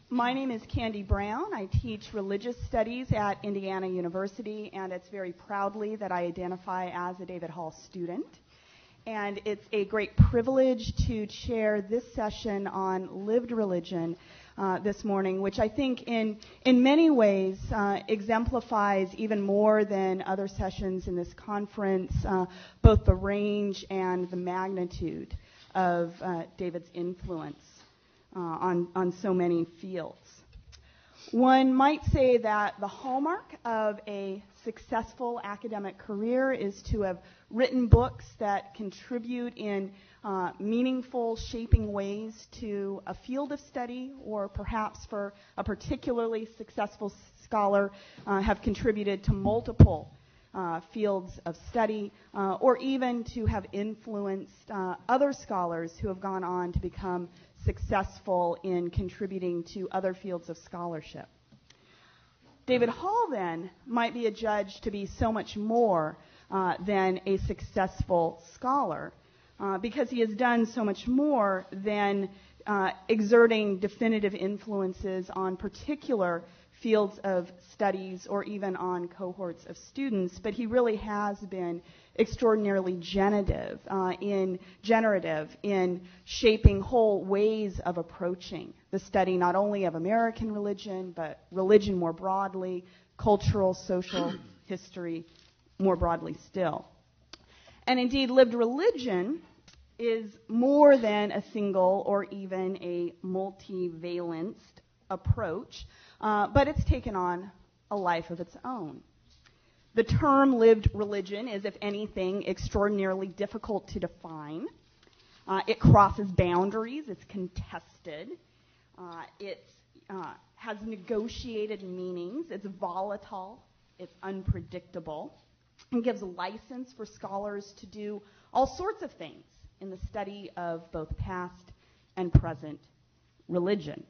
My name is Candy Brown. I teach religious studies at Indiana University, and it's very proudly that I identify as a David Hall student. And it's a great privilege to chair this session on lived religion this morning, which I think in many ways exemplifies even more than other sessions in this conference, both the range and the magnitude of David's influence on so many fields. One might say that the hallmark of a successful academic career is to have written books that contribute in meaningful, shaping ways to a field of study, or perhaps for a particularly successful scholar, have contributed to multiple fields of study, or even to have influenced other scholars who have gone on to become successful in contributing to other fields of scholarship. David Hall, then, might be adjudged to be so much more than a successful scholar, because he has done so much more than exerting definitive influences on particular fields of studies or even on cohorts of students, but he really has been extraordinarily generative in shaping whole ways of approaching the study not only of American religion, but religion more broadly, cultural, social, history more broadly still. And indeed, lived religion is more than a single or even a multivalenced approach, but it's taken on a life of its own. The term lived religion is, if anything, extraordinarily difficult to define. It crosses boundaries, it's contested, it has negotiated meanings, it's volatile, it's unpredictable, and gives license for scholars to do all sorts of things in the study of both past and present religion.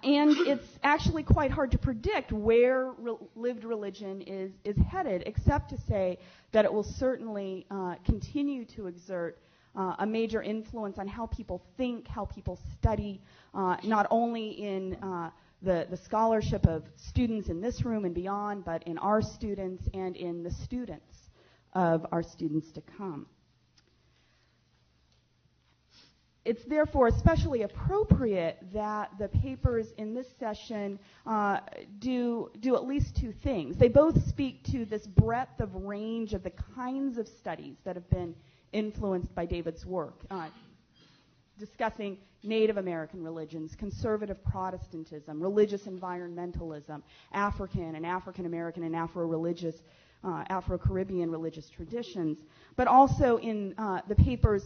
And it's actually quite hard to predict where lived religion is headed, except to say that it will certainly continue to exert a major influence on how people think, how people study, not only in the scholarship of students in this room and beyond, but in our students and in the students of our students to come. It's therefore especially appropriate that the papers in this session do at least two things. They both speak to this breadth of range of the kinds of studies that have been influenced by David's work, discussing Native American religions, conservative Protestantism, religious environmentalism, African and African American and Afro-religious, Afro-Caribbean religious traditions, but also in the papers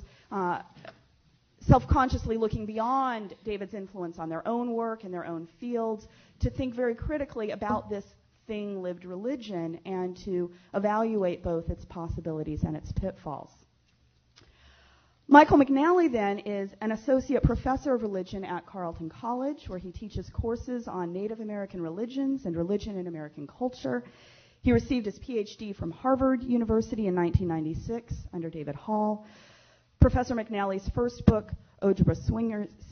self-consciously looking beyond David's influence on their own work and their own fields to think very critically about this thing, lived religion, and to evaluate both its possibilities and its pitfalls. Michael McNally, then, is an associate professor of religion at Carleton College, where he teaches courses on Native American religions and religion in American culture. He received his PhD from Harvard University in 1996 under David Hall. Professor McNally's first book, Ojibwa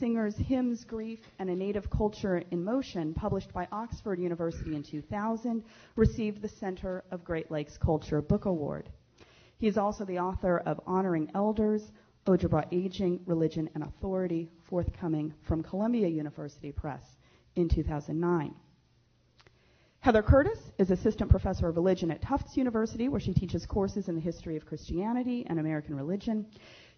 Singers, Hymns, Grief, and a Native Culture in Motion, published by Oxford University in 2000, received the Center of Great Lakes Culture Book Award. He is also the author of Honoring Elders, Ojibwa Aging, Religion, and Authority, forthcoming from Columbia University Press in 2009. Heather Curtis is assistant professor of religion at Tufts University, where she teaches courses in the history of Christianity and American religion.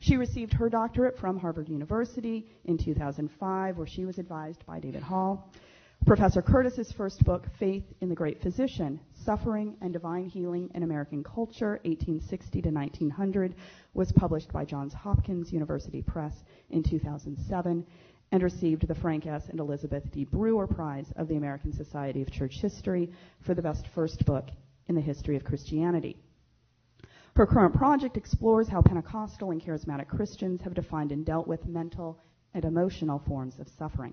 She received her doctorate from Harvard University in 2005, where she was advised by David Hall. Professor Curtis's first book, Faith in the Great Physician, Suffering and Divine Healing in American Culture, 1860 to 1900, was published by Johns Hopkins University Press in 2007 and received the Frank S. and Elizabeth D. Brewer Prize of the American Society of Church History for the best first book in the history of Christianity. Her current project explores how Pentecostal and charismatic Christians have defined and dealt with mental and emotional forms of suffering.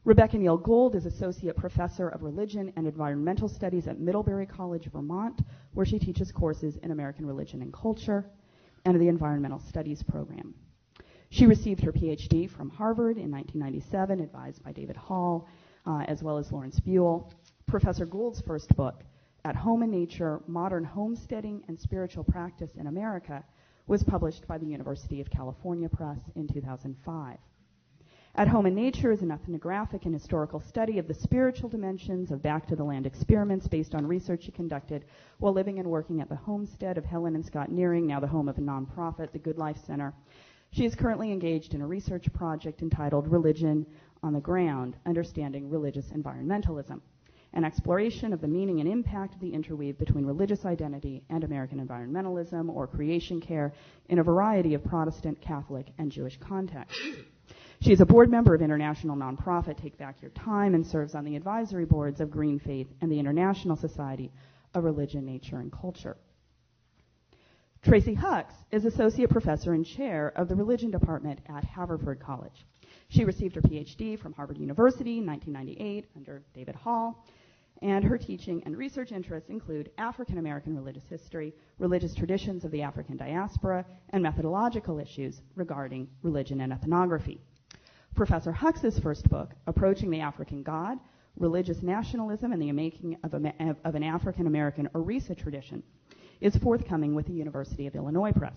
Rebecca Neal Gould is Associate Professor of Religion and Environmental Studies at Middlebury College, Vermont, where she teaches courses in American religion and culture and the Environmental Studies program. She received her PhD from Harvard in 1997, advised by David Hall, as well as Lawrence Buell. Professor Gould's first book, At Home in Nature, Modern Homesteading and Spiritual Practice in America, was published by the University of California Press in 2005. At Home in Nature is an ethnographic and historical study of the spiritual dimensions of Back to the Land experiments based on research she conducted while living and working at the homestead of Helen and Scott Nearing, now the home of a nonprofit, the Good Life Center. She is currently engaged in a research project entitled Religion on the Ground, Understanding Religious Environmentalism, an exploration of the meaning and impact of the interweave between religious identity and American environmentalism or creation care in a variety of Protestant, Catholic, and Jewish contexts. She is a board member of international nonprofit Take Back Your Time and serves on the advisory boards of Green Faith and the International Society of Religion, Nature, and Culture. Tracy Hucks is Associate Professor and Chair of the Religion Department at Haverford College. She received her PhD from Harvard University in 1998 under David Hall, and her teaching and research interests include African American religious history, religious traditions of the African diaspora, and methodological issues regarding religion and ethnography. Professor Hucks's first book, Approaching the African God, Religious Nationalism and the Making of an African American Orisa Tradition, is forthcoming with the University of Illinois Press.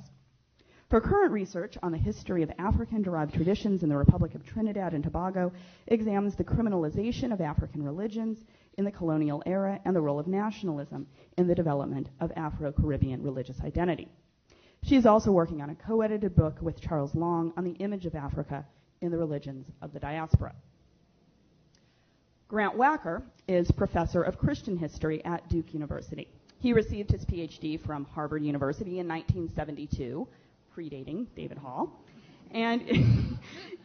Her current research on the history of African-derived traditions in the Republic of Trinidad and Tobago examines the criminalization of African religions in the colonial era and the role of nationalism in the development of Afro-Caribbean religious identity. She is also working on a co-edited book with Charles Long on the image of Africa in the religions of the diaspora. Grant Wacker is Professor of Christian History at Duke University. He received his PhD from Harvard University in 1972, predating David Hall, and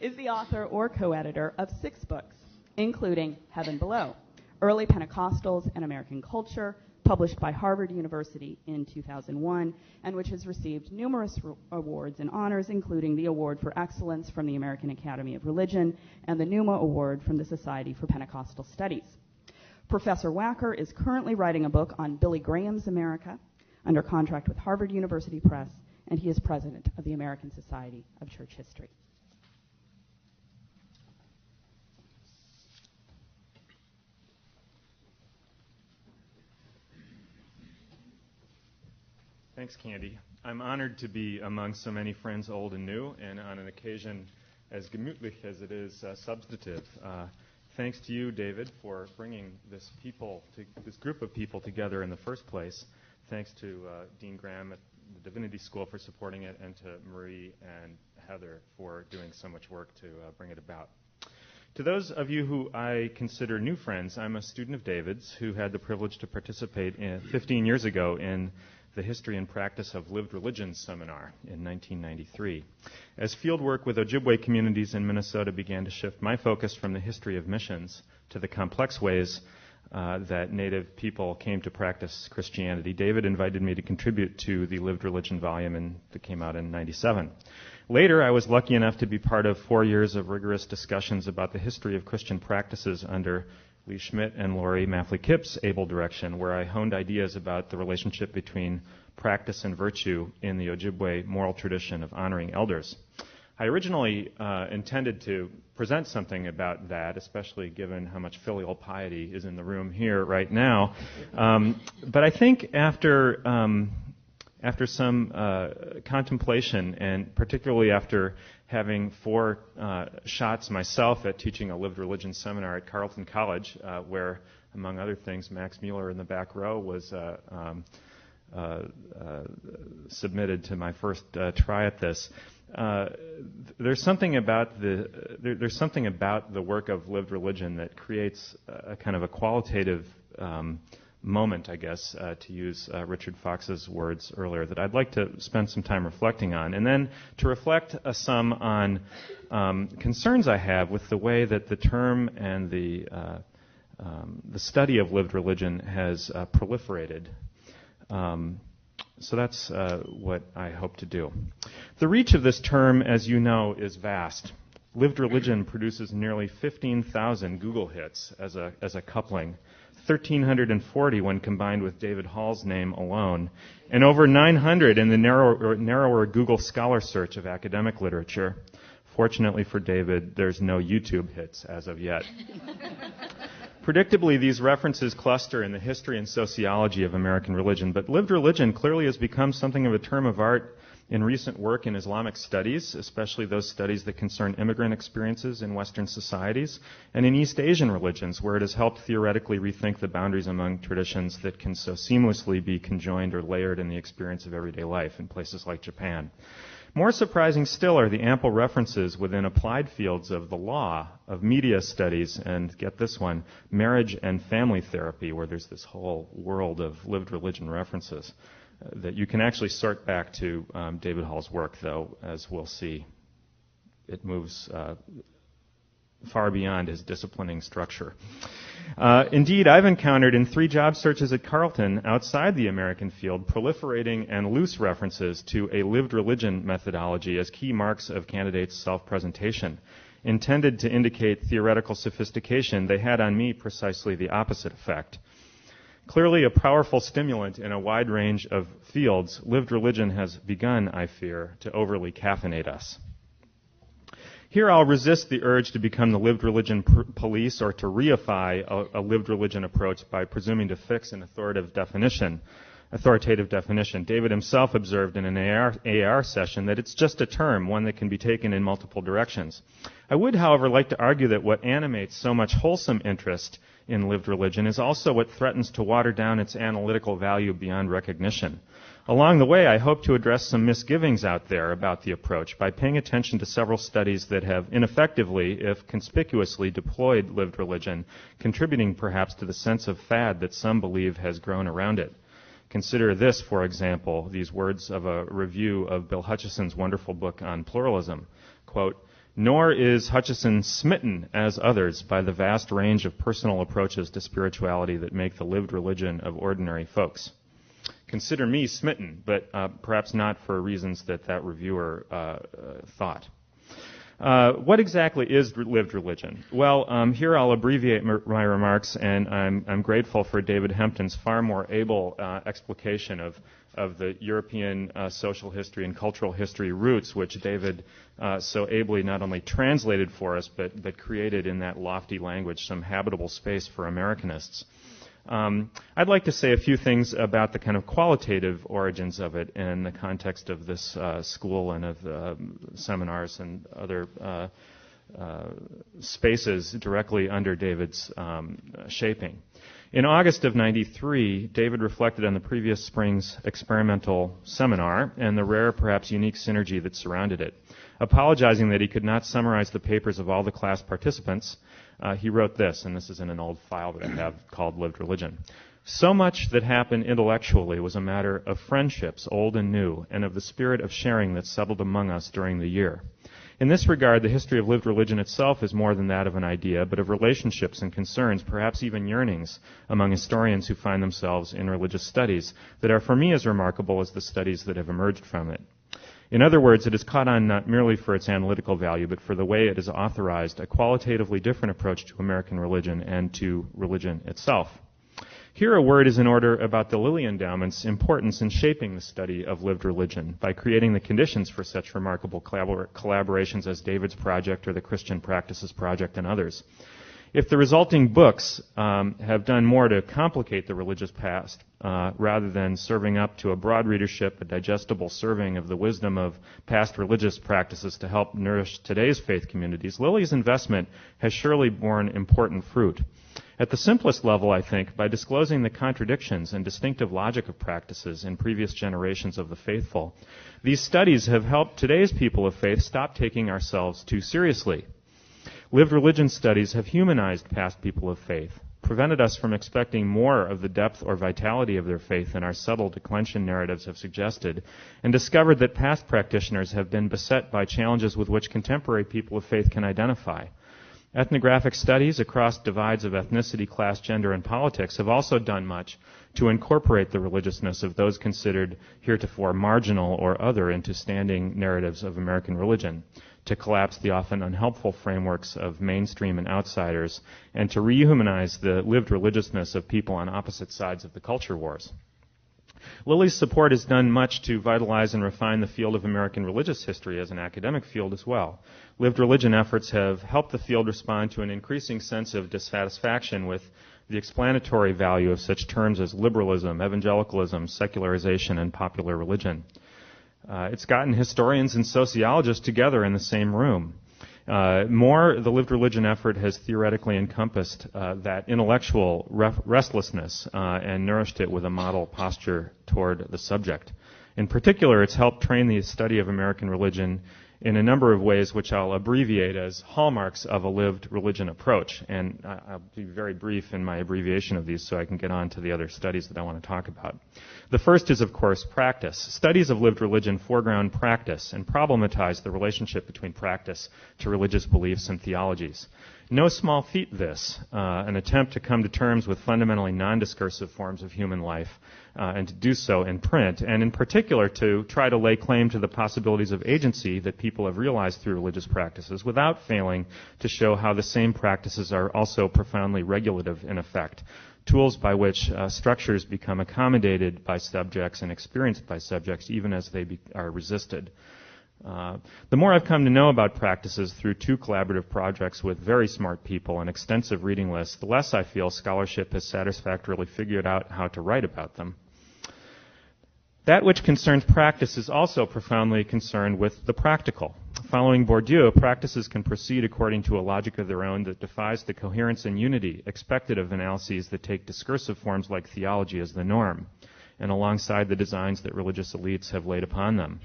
is the author or co-editor of 6 books, including Heaven Below, Early Pentecostals and American Culture, published by Harvard University in 2001, and which has received numerous awards and honors, including the Award for Excellence from the American Academy of Religion and the Numa Award from the Society for Pentecostal Studies. Professor Wacker is currently writing a book on Billy Graham's America under contract with Harvard University Press, and he is president of the American Society of Church History. Thanks, Candy. I'm honored to be among so many friends old and new, and on an occasion as gemütlich as it is substantive. Thanks to you, David, for bringing this group of people together in the first place. Thanks to Dean Graham at the Divinity School for supporting it, and to Marie and Heather for doing so much work to bring it about. To those of you who I consider new friends, I'm a student of David's who had the privilege to participate 15 years ago in the History and Practice of Lived Religions seminar in 1993. As fieldwork with Ojibwe communities in Minnesota began to shift my focus from the history of missions to the complex ways that Native people came to practice Christianity, David invited me to contribute to the Lived Religion volume that came out in 97. Later, I was lucky enough to be part of 4 years of rigorous discussions about the history of Christian practices under Lee Schmidt and Lori Mafley-Kipp's able direction, where I honed ideas about the relationship between practice and virtue in the Ojibwe moral tradition of honoring elders. I originally intended to present something about that, especially given how much filial piety is in the room here right now. But I think after some contemplation, and particularly after having 4 shots myself at teaching a lived religion seminar at Carleton College, where, among other things, Max Mueller in the back row was submitted to my first try at this. There's something about the work of lived religion that creates a kind of a qualitative moment, I guess, to use Richard Fox's words earlier, that I'd like to spend some time reflecting on, and then to reflect some on concerns I have with the way that the term and the study of lived religion has proliferated. So that's what I hope to do. The reach of this term, as you know, is vast. Lived religion produces nearly 15,000 Google hits as a coupling, 1,340 when combined with David Hall's name alone, and over 900 in the narrower Google Scholar search of academic literature. Fortunately for David, there's no YouTube hits as of yet. Predictably, these references cluster in the history and sociology of American religion, but lived religion clearly has become something of a term of art in recent work in Islamic studies, especially those studies that concern immigrant experiences in Western societies, and in East Asian religions, where it has helped theoretically rethink the boundaries among traditions that can so seamlessly be conjoined or layered in the experience of everyday life in places like Japan. More surprising still are the ample references within applied fields of the law, of media studies, and get this one, marriage and family therapy, where there's this whole world of lived religion references that you can actually sort back to David Hall's work, though, as we'll see. It moves far beyond his disciplining structure. Indeed, I've encountered in 3 job searches at Carleton outside the American field proliferating and loose references to a lived religion methodology as key marks of candidates' self-presentation. Intended to indicate theoretical sophistication, they had on me precisely the opposite effect. Clearly a powerful stimulant in a wide range of fields, lived religion has begun, I fear, to overly caffeinate us. Here I'll resist the urge to become the lived religion police or to reify a lived religion approach by presuming to fix an authoritative definition. David himself observed in an AR session that it's just a term, one that can be taken in multiple directions. I would, however, like to argue that what animates so much wholesome interest in lived religion is also what threatens to water down its analytical value beyond recognition. Along the way, I hope to address some misgivings out there about the approach by paying attention to several studies that have ineffectively, if conspicuously, deployed lived religion, contributing perhaps to the sense of fad that some believe has grown around it. Consider this, for example, these words of a review of Bill Hutchison's wonderful book on pluralism. Quote, "Nor is Hutchison smitten, as others, by the vast range of personal approaches to spirituality that make the lived religion of ordinary folks." Consider me smitten, but perhaps not for reasons that reviewer thought. What exactly is lived religion? Well, here I'll abbreviate my remarks, and I'm grateful for David Hempton's far more able explication of the European social history and cultural history roots, which David so ably not only translated for us, but created in that lofty language some habitable space for Americanists. I'd like to say a few things about the kind of qualitative origins of it in the context of this school and of seminars and other spaces directly under David's shaping. In August of '93, David reflected on the previous spring's experimental seminar and the rare, perhaps unique synergy that surrounded it. Apologizing that he could not summarize the papers of all the class participants, he wrote this, and this is in an old file that I have called Lived Religion. "So much that happened intellectually was a matter of friendships, old and new, and of the spirit of sharing that settled among us during the year. In this regard, the history of lived religion itself is more than that of an idea, but of relationships and concerns, perhaps even yearnings, among historians who find themselves in religious studies, that are for me as remarkable as the studies that have emerged from it. In other words, it is caught on not merely for its analytical value, but for the way it has authorized a qualitatively different approach to American religion and to religion itself." Here a word is in order about the Lilly Endowment's importance in shaping the study of lived religion by creating the conditions for such remarkable collaborations as David's project or the Christian Practices Project and others. If the resulting books have done more to complicate the religious past rather than serving up to a broad readership a digestible serving of the wisdom of past religious practices to help nourish today's faith communities, Lilly's investment has surely borne important fruit. At the simplest level, I think, by disclosing the contradictions and distinctive logic of practices in previous generations of the faithful, these studies have helped today's people of faith stop taking ourselves too seriously. Lived religion studies have humanized past people of faith, prevented us from expecting more of the depth or vitality of their faith than our subtle declension narratives have suggested, and discovered that past practitioners have been beset by challenges with which contemporary people of faith can identify. Ethnographic studies across divides of ethnicity, class, gender, and politics have also done much to incorporate the religiousness of those considered heretofore marginal or other into standing narratives of American religion, to collapse the often unhelpful frameworks of mainstream and outsiders, and to rehumanize the lived religiousness of people on opposite sides of the culture wars. Lily's support has done much to vitalize and refine the field of American religious history as an academic field as well. Lived religion efforts have helped the field respond to an increasing sense of dissatisfaction with the explanatory value of such terms as liberalism, evangelicalism, secularization, and popular religion. It's gotten historians and sociologists together in the same room. The lived religion effort has theoretically encompassed that intellectual restlessness and nourished it with a model posture toward the subject. In particular, it's helped train the study of American religion in a number of ways which I'll abbreviate as hallmarks of a lived religion approach. And I'll be very brief in my abbreviation of these so I can get on to the other studies that I want to talk about. The first is, of course, practice. Studies of lived religion foreground practice and problematize the relationship between practice to religious beliefs and theologies. No small feat this, an attempt to come to terms with fundamentally non-discursive forms of human life, and to do so in print, and in particular to try to lay claim to the possibilities of agency that people have realized through religious practices without failing to show how the same practices are also profoundly regulative in effect, tools by which structures become accommodated by subjects and experienced by subjects even as they are resisted. The more I've come to know about practices through 2 collaborative projects with very smart people and extensive reading lists, the less I feel scholarship has satisfactorily figured out how to write about them. That which concerns practice is also profoundly concerned with the practical. Following Bourdieu, practices can proceed according to a logic of their own that defies the coherence and unity expected of analyses that take discursive forms like theology as the norm, and alongside the designs that religious elites have laid upon them.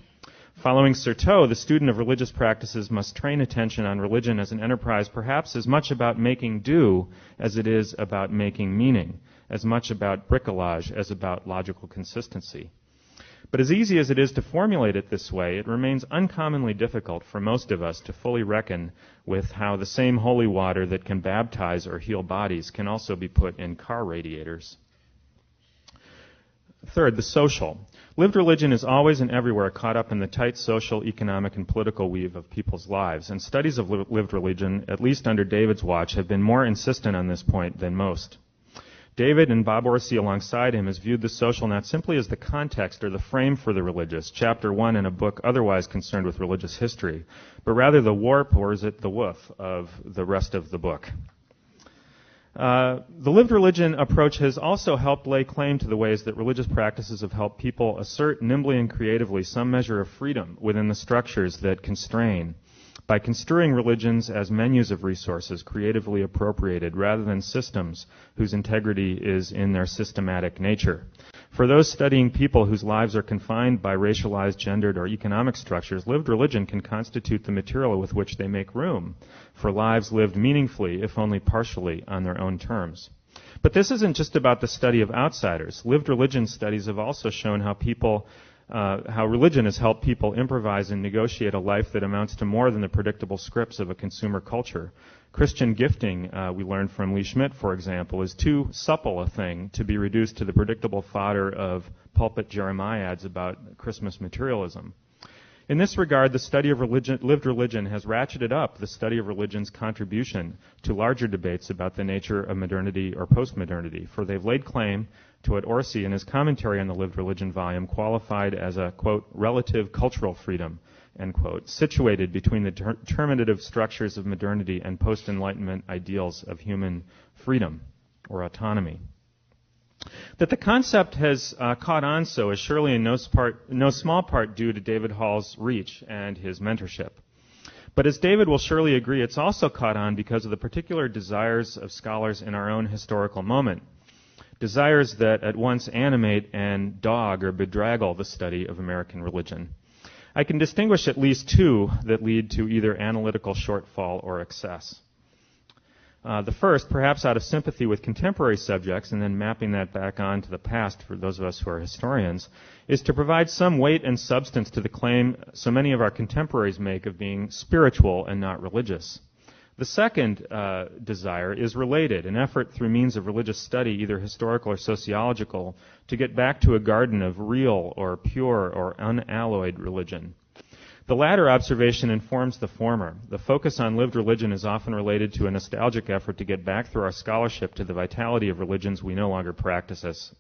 Following Certeau, the student of religious practices must train attention on religion as an enterprise perhaps as much about making do as it is about making meaning, as much about bricolage as about logical consistency. But as easy as it is to formulate it this way, it remains uncommonly difficult for most of us to fully reckon with how the same holy water that can baptize or heal bodies can also be put in car radiators. Third, the social. Lived religion is always and everywhere caught up in the tight social, economic, and political weave of people's lives, and studies of lived religion, at least under David's watch, have been more insistent on this point than most. David and Bob Orsi alongside him has viewed the social not simply as the context or the frame for the religious, chapter 1 in a book otherwise concerned with religious history, but rather the warp, or is it the woof, of the rest of the book. The lived religion approach has also helped lay claim to the ways that religious practices have helped people assert nimbly and creatively some measure of freedom within the structures that constrain, by construing religions as menus of resources creatively appropriated rather than systems whose integrity is in their systematic nature. For those studying people whose lives are confined by racialized, gendered, or economic structures, lived religion can constitute the material with which they make room for lives lived meaningfully, if only partially, on their own terms. But this isn't just about the study of outsiders. Lived religion studies have also shown how religion has helped people improvise and negotiate a life that amounts to more than the predictable scripts of a consumer culture. Christian gifting, we learned from Lee Schmidt, for example, is too supple a thing to be reduced to the predictable fodder of pulpit jeremiads about Christmas materialism. In this regard, the study of lived religion has ratcheted up the study of religion's contribution to larger debates about the nature of modernity or postmodernity, for they've laid claim to what Orsi, in his commentary on the lived religion volume, qualified as a, quote, relative cultural freedom, end quote, situated between the determinative structures of modernity and post-Enlightenment ideals of human freedom or autonomy. That the concept has caught on so is surely in no small part due to David Hall's reach and his mentorship. But as David will surely agree, it's also caught on because of the particular desires of scholars in our own historical moment. Desires that at once animate and dog or bedraggle the study of American religion. I can distinguish at least 2 that lead to either analytical shortfall or excess. The first, perhaps out of sympathy with contemporary subjects and then mapping that back on to the past for those of us who are historians, is to provide some weight and substance to the claim so many of our contemporaries make of being spiritual and not religious. The second desire is related, an effort through means of religious study, either historical or sociological, to get back to a garden of real or pure or unalloyed religion. The latter observation informs the former. The focus on lived religion is often related to a nostalgic effort to get back through our scholarship to the vitality of religions we no longer practice as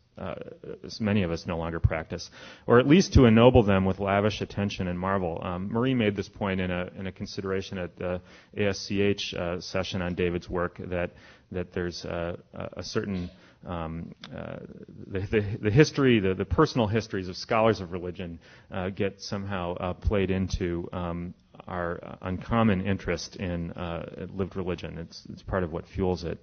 many of us no longer practice, or at least to ennoble them with lavish attention and marvel. Marie made this point in a consideration at the ASCH session on David's work that there's a certain the history, the personal histories of scholars of religion get somehow played into our uncommon interest in lived religion. It's part of what fuels it.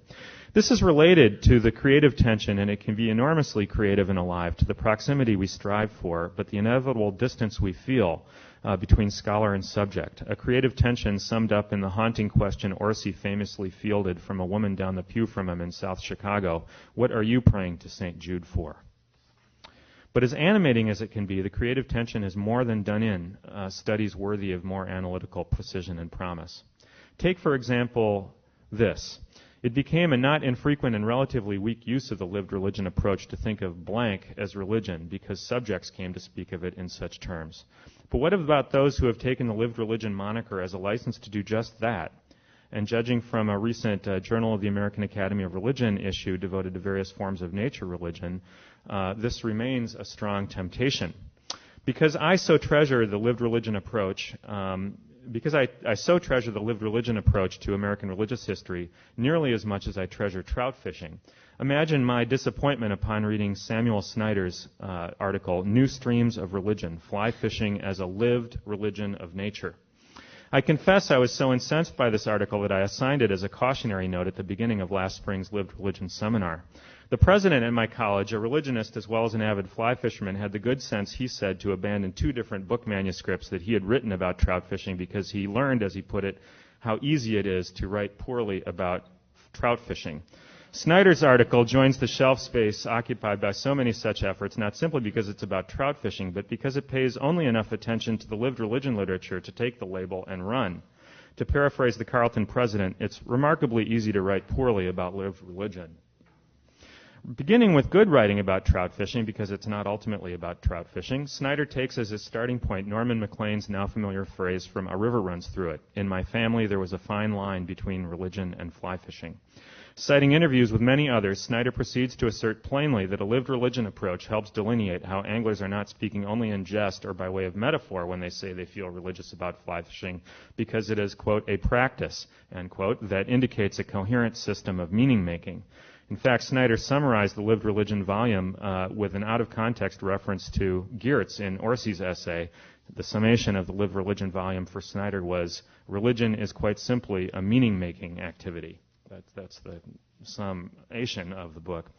This is related to the creative tension, and it can be enormously creative and alive, to the proximity we strive for, but the inevitable distance we feel between scholar and subject. A creative tension summed up in the haunting question Orsi famously fielded from a woman down the pew from him in South Chicago: "What are you praying to St. Jude for?" But as animating as it can be, the creative tension is more than done in studies worthy of more analytical precision and promise. Take, for example, this. It became a not infrequent and relatively weak use of the lived religion approach to think of blank as religion because subjects came to speak of it in such terms. But what about those who have taken the lived religion moniker as a license to do just that? And judging from a recent Journal of the American Academy of Religion issue devoted to various forms of nature religion, this remains a strong temptation. Because I so treasure the lived religion approach, I so treasure the lived religion approach to American religious history nearly as much as I treasure trout fishing. Imagine my disappointment upon reading Samuel Snyder's article, "New Streams of Religion, Fly Fishing as a Lived Religion of Nature." I confess I was so incensed by this article that I assigned it as a cautionary note at the beginning of last spring's Lived Religion seminar. The president at my college, a religionist as well as an avid fly fisherman, had the good sense, he said, to abandon 2 different book manuscripts that he had written about trout fishing because he learned, as he put it, how easy it is to write poorly about trout fishing. Snyder's article joins the shelf space occupied by so many such efforts, not simply because it's about trout fishing, but because it pays only enough attention to the lived religion literature to take the label and run. To paraphrase the Carleton president, it's remarkably easy to write poorly about lived religion. Beginning with good writing about trout fishing, because it's not ultimately about trout fishing, Snyder takes as his starting point Norman Maclean's now familiar phrase from A River Runs Through It: "In my family there was a fine line between religion and fly fishing." Citing interviews with many others, Snyder proceeds to assert plainly that a lived religion approach helps delineate how anglers are not speaking only in jest or by way of metaphor when they say they feel religious about fly fishing, because it is, quote, "a practice," end quote, that indicates a coherent system of meaning-making. In fact, Snyder summarized the lived religion volume with an out-of-context reference to Geertz in Orsi's essay. The summation of the lived religion volume for Snyder was, "Religion is quite simply a meaning-making activity." That's the summation of the book.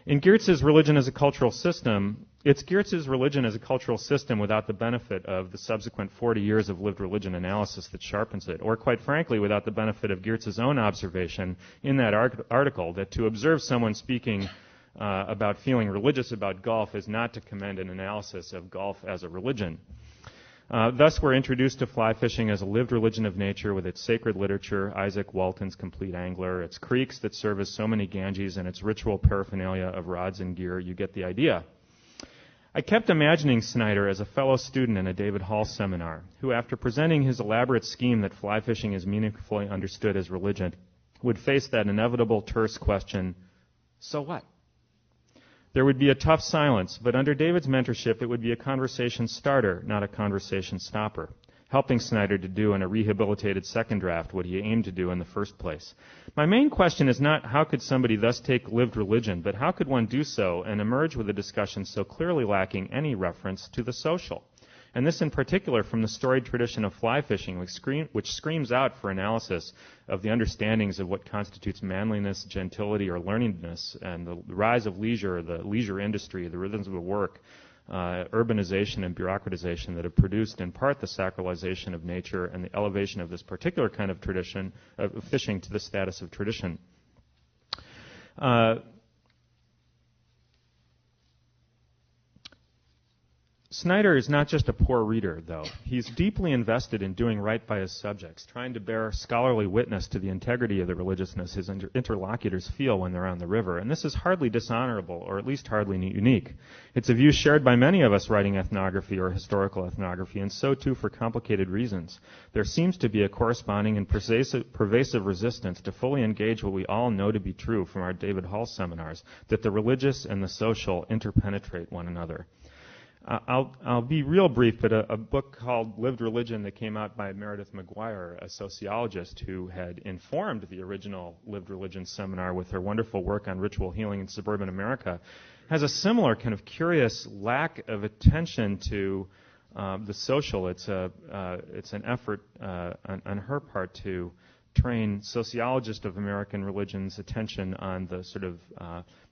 In Geertz's Religion as a Cultural System, it's Geertz's religion as a cultural system without the benefit of the subsequent 40 years of lived religion analysis that sharpens it, or quite frankly, without the benefit of Geertz's own observation in that article that to observe someone speaking about feeling religious about golf is not to commend an analysis of golf as a religion. Thus, we're introduced to fly fishing as a lived religion of nature with its sacred literature, Isaac Walton's Complete Angler, its creeks that serve as so many Ganges, and its ritual paraphernalia of rods and gear. You get the idea. I kept imagining Snyder as a fellow student in a David Hall seminar, who, after presenting his elaborate scheme that fly fishing is meaningfully understood as religion, would face that inevitable terse question, so what? There would be a tough silence, but under David's mentorship, it would be a conversation starter, not a conversation stopper, helping Snyder to do in a rehabilitated second draft what he aimed to do in the first place. My main question is not how could somebody thus take lived religion, but how could one do so and emerge with a discussion so clearly lacking any reference to the social? And this in particular from the storied tradition of fly fishing, which screams out for analysis of the understandings of what constitutes manliness, gentility, or learnedness, and the rise of leisure, the leisure industry, the rhythms of the work, urbanization and bureaucratization that have produced in part the sacralization of nature and the elevation of this particular kind of tradition of fishing to the status of tradition. Snyder is not just a poor reader, though. He's deeply invested in doing right by his subjects, trying to bear scholarly witness to the integrity of the religiousness his interlocutors feel when they're on the river. And this is hardly dishonorable, or at least hardly unique. It's a view shared by many of us writing ethnography or historical ethnography, and so too for complicated reasons. There seems to be a corresponding and pervasive resistance to fully engage what we all know to be true from our David Hall seminars, that the religious and the social interpenetrate one another. I'll be real brief, but a book called Lived Religion that came out by Meredith McGuire, a sociologist who had informed the original Lived Religion seminar with her wonderful work on ritual healing in suburban America, has a similar kind of curious lack of attention to the social. It's an effort on her part to train sociologists of American religion's attention on the sort of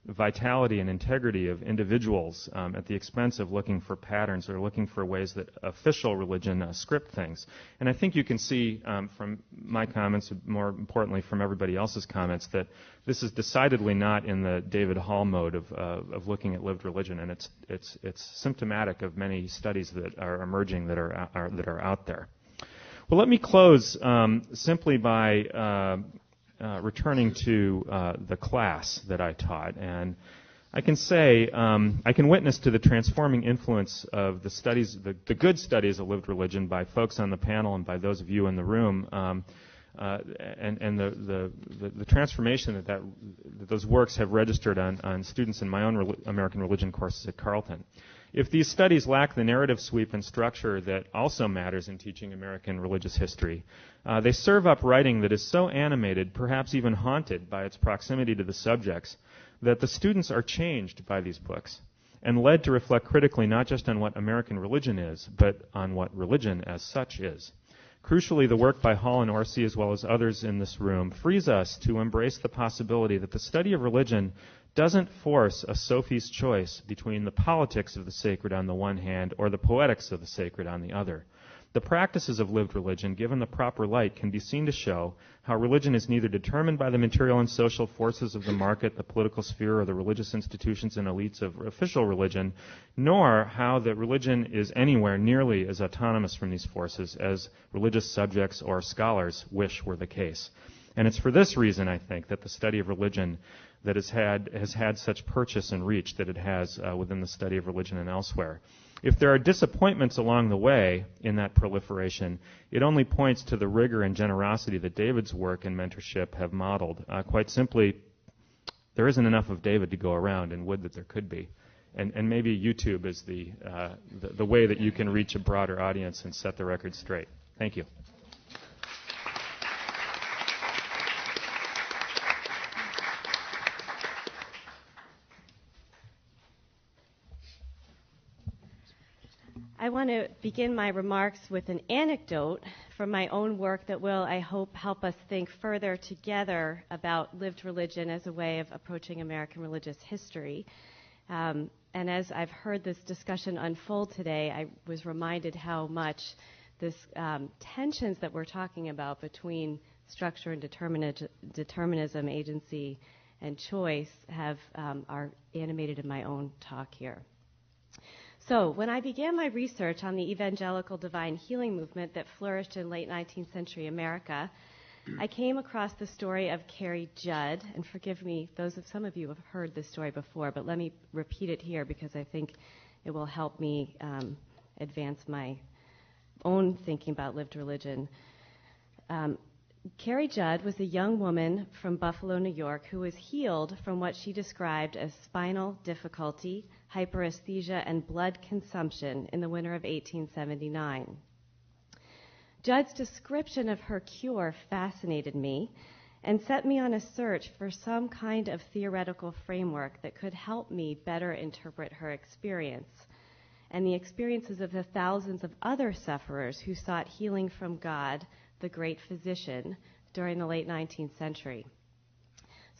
vitality and integrity of individuals at the expense of looking for patterns or looking for ways that official religion script things. And I think you can see from my comments, more importantly from everybody else's comments, that this is decidedly not in the David Hall mode of looking at lived religion, and it's symptomatic of many studies that are emerging that are out there. Well, let me close simply by returning to the class that I taught. And I can say, I can witness to the transforming influence of the studies, the good studies of lived religion by folks on the panel and by those of you in the room, and the transformation that those works have registered on students in my own American religion courses at Carleton. If these studies lack the narrative sweep and structure that also matters in teaching American religious history, they serve up writing that is so animated, perhaps even haunted by its proximity to the subjects, that the students are changed by these books and led to reflect critically not just on what American religion is, but on what religion as such is. Crucially, the work by Hall and Orsi, as well as others in this room, frees us to embrace the possibility that the study of religion doesn't force a Sophie's choice between the politics of the sacred on the one hand or the poetics of the sacred on the other. The practices of lived religion, given the proper light, can be seen to show how religion is neither determined by the material and social forces of the market, the political sphere, or the religious institutions and elites of official religion, nor how that religion is anywhere nearly as autonomous from these forces as religious subjects or scholars wish were the case. And it's for this reason, I think, that the study of religion that has had such purchase and reach that it has within the study of religion and elsewhere. If there are disappointments along the way in that proliferation, it only points to the rigor and generosity that David's work and mentorship have modeled. Quite simply, there isn't enough of David to go around, and would that there could be. And maybe YouTube is the way that you can reach a broader audience and set the record straight. Thank you. I want to begin my remarks with an anecdote from my own work that will, I hope, help us think further together about lived religion as a way of approaching American religious history. And as I've heard this discussion unfold today, I was reminded how much this tensions that we're talking about between structure and determinism, agency, and choice are animated in my own talk here. So, when I began my research on the evangelical divine healing movement that flourished in late 19th century America, I came across the story of Carrie Judd, and forgive me, some of you have heard this story before, but let me repeat it here because I think it will help me advance my own thinking about lived religion. Carrie Judd was a young woman from Buffalo, New York, who was healed from what she described as spinal difficulty, hyperesthesia, and blood consumption in the winter of 1879. Judd's description of her cure fascinated me and set me on a search for some kind of theoretical framework that could help me better interpret her experience and the experiences of the thousands of other sufferers who sought healing from God, the great physician, during the late 19th century.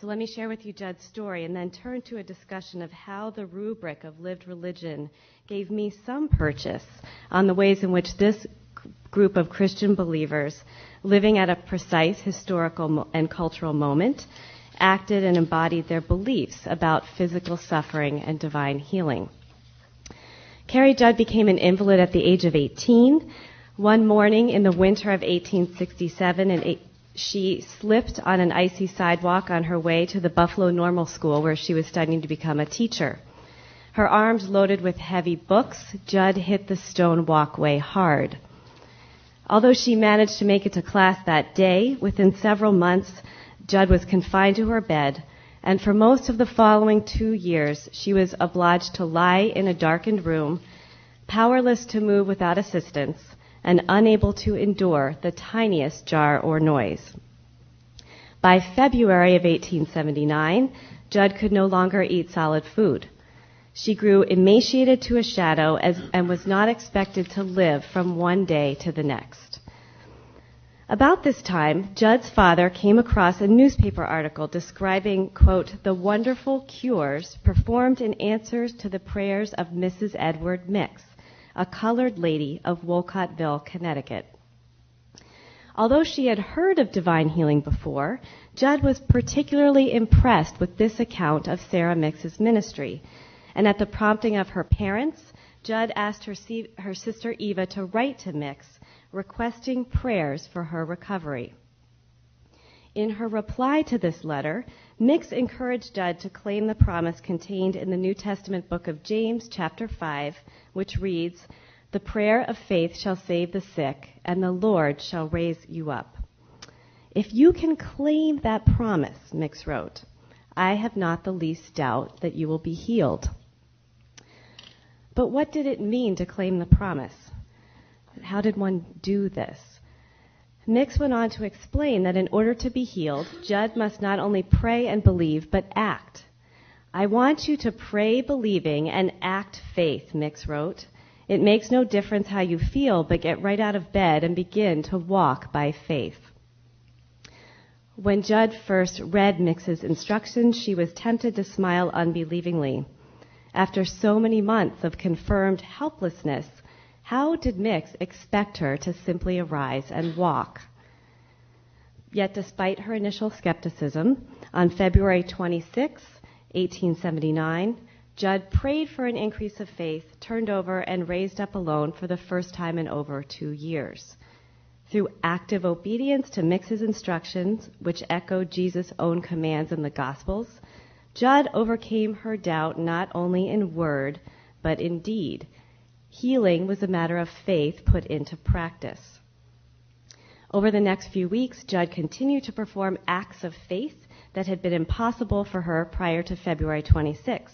So let me share with you Judd's story and then turn to a discussion of how the rubric of lived religion gave me some purchase on the ways in which this group of Christian believers, living at a precise historical and cultural moment, acted and embodied their beliefs about physical suffering and divine healing. Carrie Judd became an invalid at the age of 18. One morning in the winter of 1867, she slipped on an icy sidewalk on her way to the Buffalo Normal School, where she was studying to become a teacher. Her arms loaded with heavy books, Judd hit the stone walkway hard. Although she managed to make it to class that day, within several months, Judd was confined to her bed, and for most of the following 2 years, she was obliged to lie in a darkened room, powerless to move without assistance, and unable to endure the tiniest jar or noise. By February of 1879, Judd could no longer eat solid food. She grew emaciated to a shadow and was not expected to live from one day to the next. About this time, Judd's father came across a newspaper article describing, quote, the wonderful cures performed in answers to the prayers of Mrs. Edward Mix, a colored lady of Wolcottville, Connecticut. Although she had heard of divine healing before, Judd was particularly impressed with this account of Sarah Mix's ministry. And at the prompting of her parents, Judd asked her sister Eva to write to Mix, requesting prayers for her recovery. In her reply to this letter, Mix encouraged Judd to claim the promise contained in the New Testament book of James, chapter 5, which reads, "The prayer of faith shall save the sick, and the Lord shall raise you up." If you can claim that promise, Mix wrote, I have not the least doubt that you will be healed. But what did it mean to claim the promise? How did one do this? Mix went on to explain that in order to be healed, Judd must not only pray and believe, but act. I want you to pray believing and act faith, Mix wrote. It makes no difference how you feel, but get right out of bed and begin to walk by faith. When Judd first read Mix's instructions, she was tempted to smile unbelievingly. After so many months of confirmed helplessness, how did Mix expect her to simply arise and walk? Yet despite her initial skepticism, on February 26, 1879, Judd prayed for an increase of faith, turned over, and raised up alone for the first time in over 2 years. Through active obedience to Mix's instructions, which echoed Jesus' own commands in the Gospels, Judd overcame her doubt not only in word, but in deed. Healing was a matter of faith put into practice. Over the next few weeks, Judd continued to perform acts of faith that had been impossible for her prior to February 26.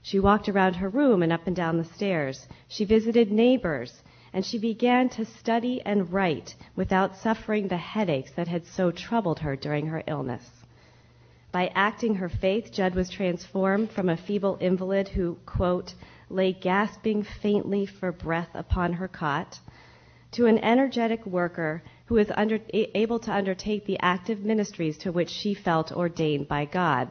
She walked around her room and up and down the stairs. She visited neighbors, and she began to study and write without suffering the headaches that had so troubled her during her illness. By acting her faith, Judd was transformed from a feeble invalid who, quote, lay gasping faintly for breath upon her cot, to an energetic worker who was able to undertake the active ministries to which she felt ordained by God.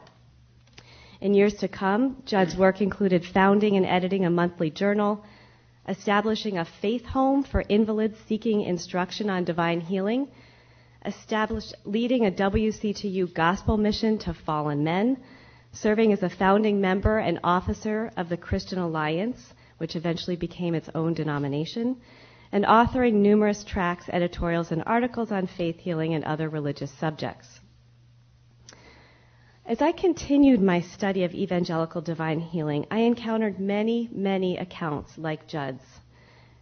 In years to come, Judd's work included founding and editing a monthly journal, establishing a faith home for invalids seeking instruction on divine healing, leading a WCTU gospel mission to fallen men, serving as a founding member and officer of the Christian Alliance, which eventually became its own denomination, and authoring numerous tracts, editorials, and articles on faith healing and other religious subjects. As I continued my study of evangelical divine healing, I encountered many, many accounts like Judd's.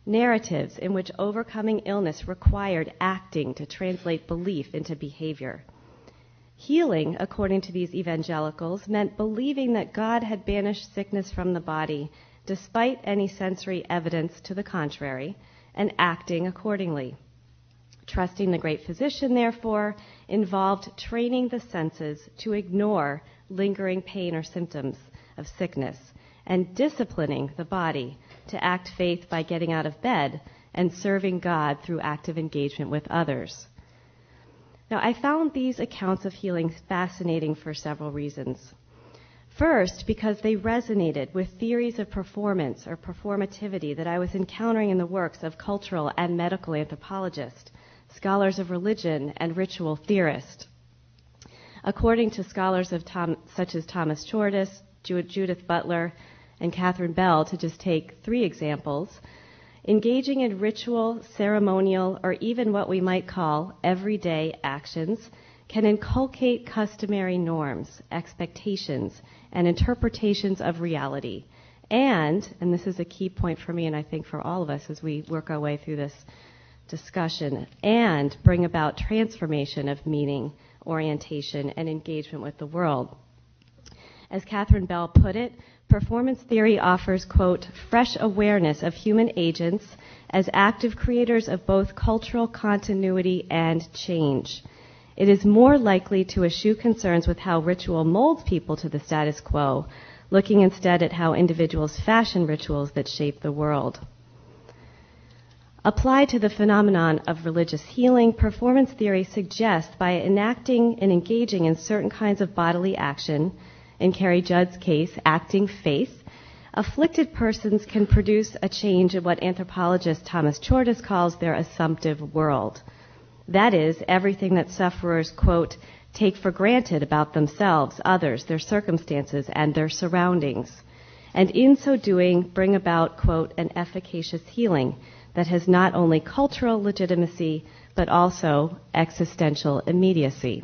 Narratives in which overcoming illness required acting to translate belief into behavior. Healing, according to these evangelicals, meant believing that God had banished sickness from the body, despite any sensory evidence to the contrary, and acting accordingly. Trusting the great physician, therefore, involved training the senses to ignore lingering pain or symptoms of sickness, and disciplining the body to act faith by getting out of bed and serving God through active engagement with others. Now, I found these accounts of healing fascinating for several reasons. First, because they resonated with theories of performance or performativity that I was encountering in the works of cultural and medical anthropologists, scholars of religion, and ritual theorists. According to scholars such as Thomas Chordis, Judith Butler, and Catherine Bell, to just take 3 examples, engaging in ritual, ceremonial, or even what we might call everyday actions can inculcate customary norms, expectations, and interpretations of reality. And this is a key point for me and I think for all of us as we work our way through this discussion, and bring about transformation of meaning, orientation, and engagement with the world. As Catherine Bell put it, performance theory offers, quote, fresh awareness of human agents as active creators of both cultural continuity and change. It is more likely to eschew concerns with how ritual molds people to the status quo, looking instead at how individuals fashion rituals that shape the world. Applied to the phenomenon of religious healing, performance theory suggests by enacting and engaging in certain kinds of bodily action, in Carrie Judd's case, acting faith, afflicted persons can produce a change in what anthropologist Thomas Chordas calls their assumptive world. That is, everything that sufferers, quote, take for granted about themselves, others, their circumstances, and their surroundings, and in so doing bring about, quote, an efficacious healing that has not only cultural legitimacy, but also existential immediacy.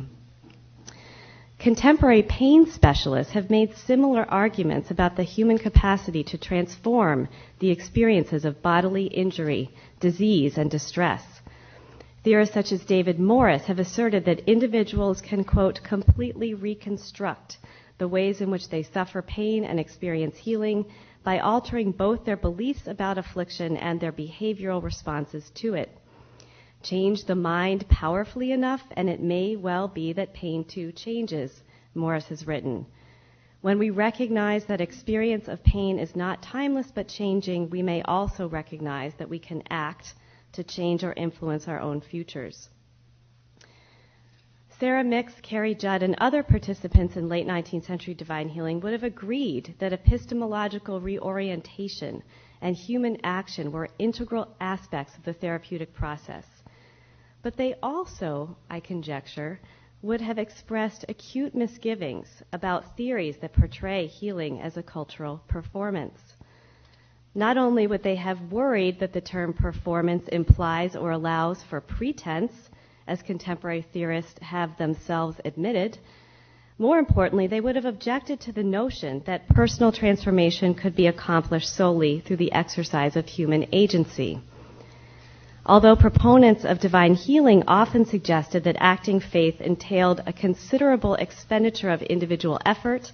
Contemporary pain specialists have made similar arguments about the human capacity to transform the experiences of bodily injury, disease, and distress. Theorists such as David Morris have asserted that individuals can, quote, completely reconstruct the ways in which they suffer pain and experience healing by altering both their beliefs about affliction and their behavioral responses to it. Change the mind powerfully enough, and it may well be that pain too changes, Morris has written. When we recognize that experience of pain is not timeless but changing, we may also recognize that we can act to change or influence our own futures. Sarah Mix, Carrie Judd, and other participants in late 19th century divine healing would have agreed that epistemological reorientation and human action were integral aspects of the therapeutic process. But they also, I conjecture, would have expressed acute misgivings about theories that portray healing as a cultural performance. Not only would they have worried that the term performance implies or allows for pretense, as contemporary theorists have themselves admitted, more importantly, they would have objected to the notion that personal transformation could be accomplished solely through the exercise of human agency. Although proponents of divine healing often suggested that acting faith entailed a considerable expenditure of individual effort,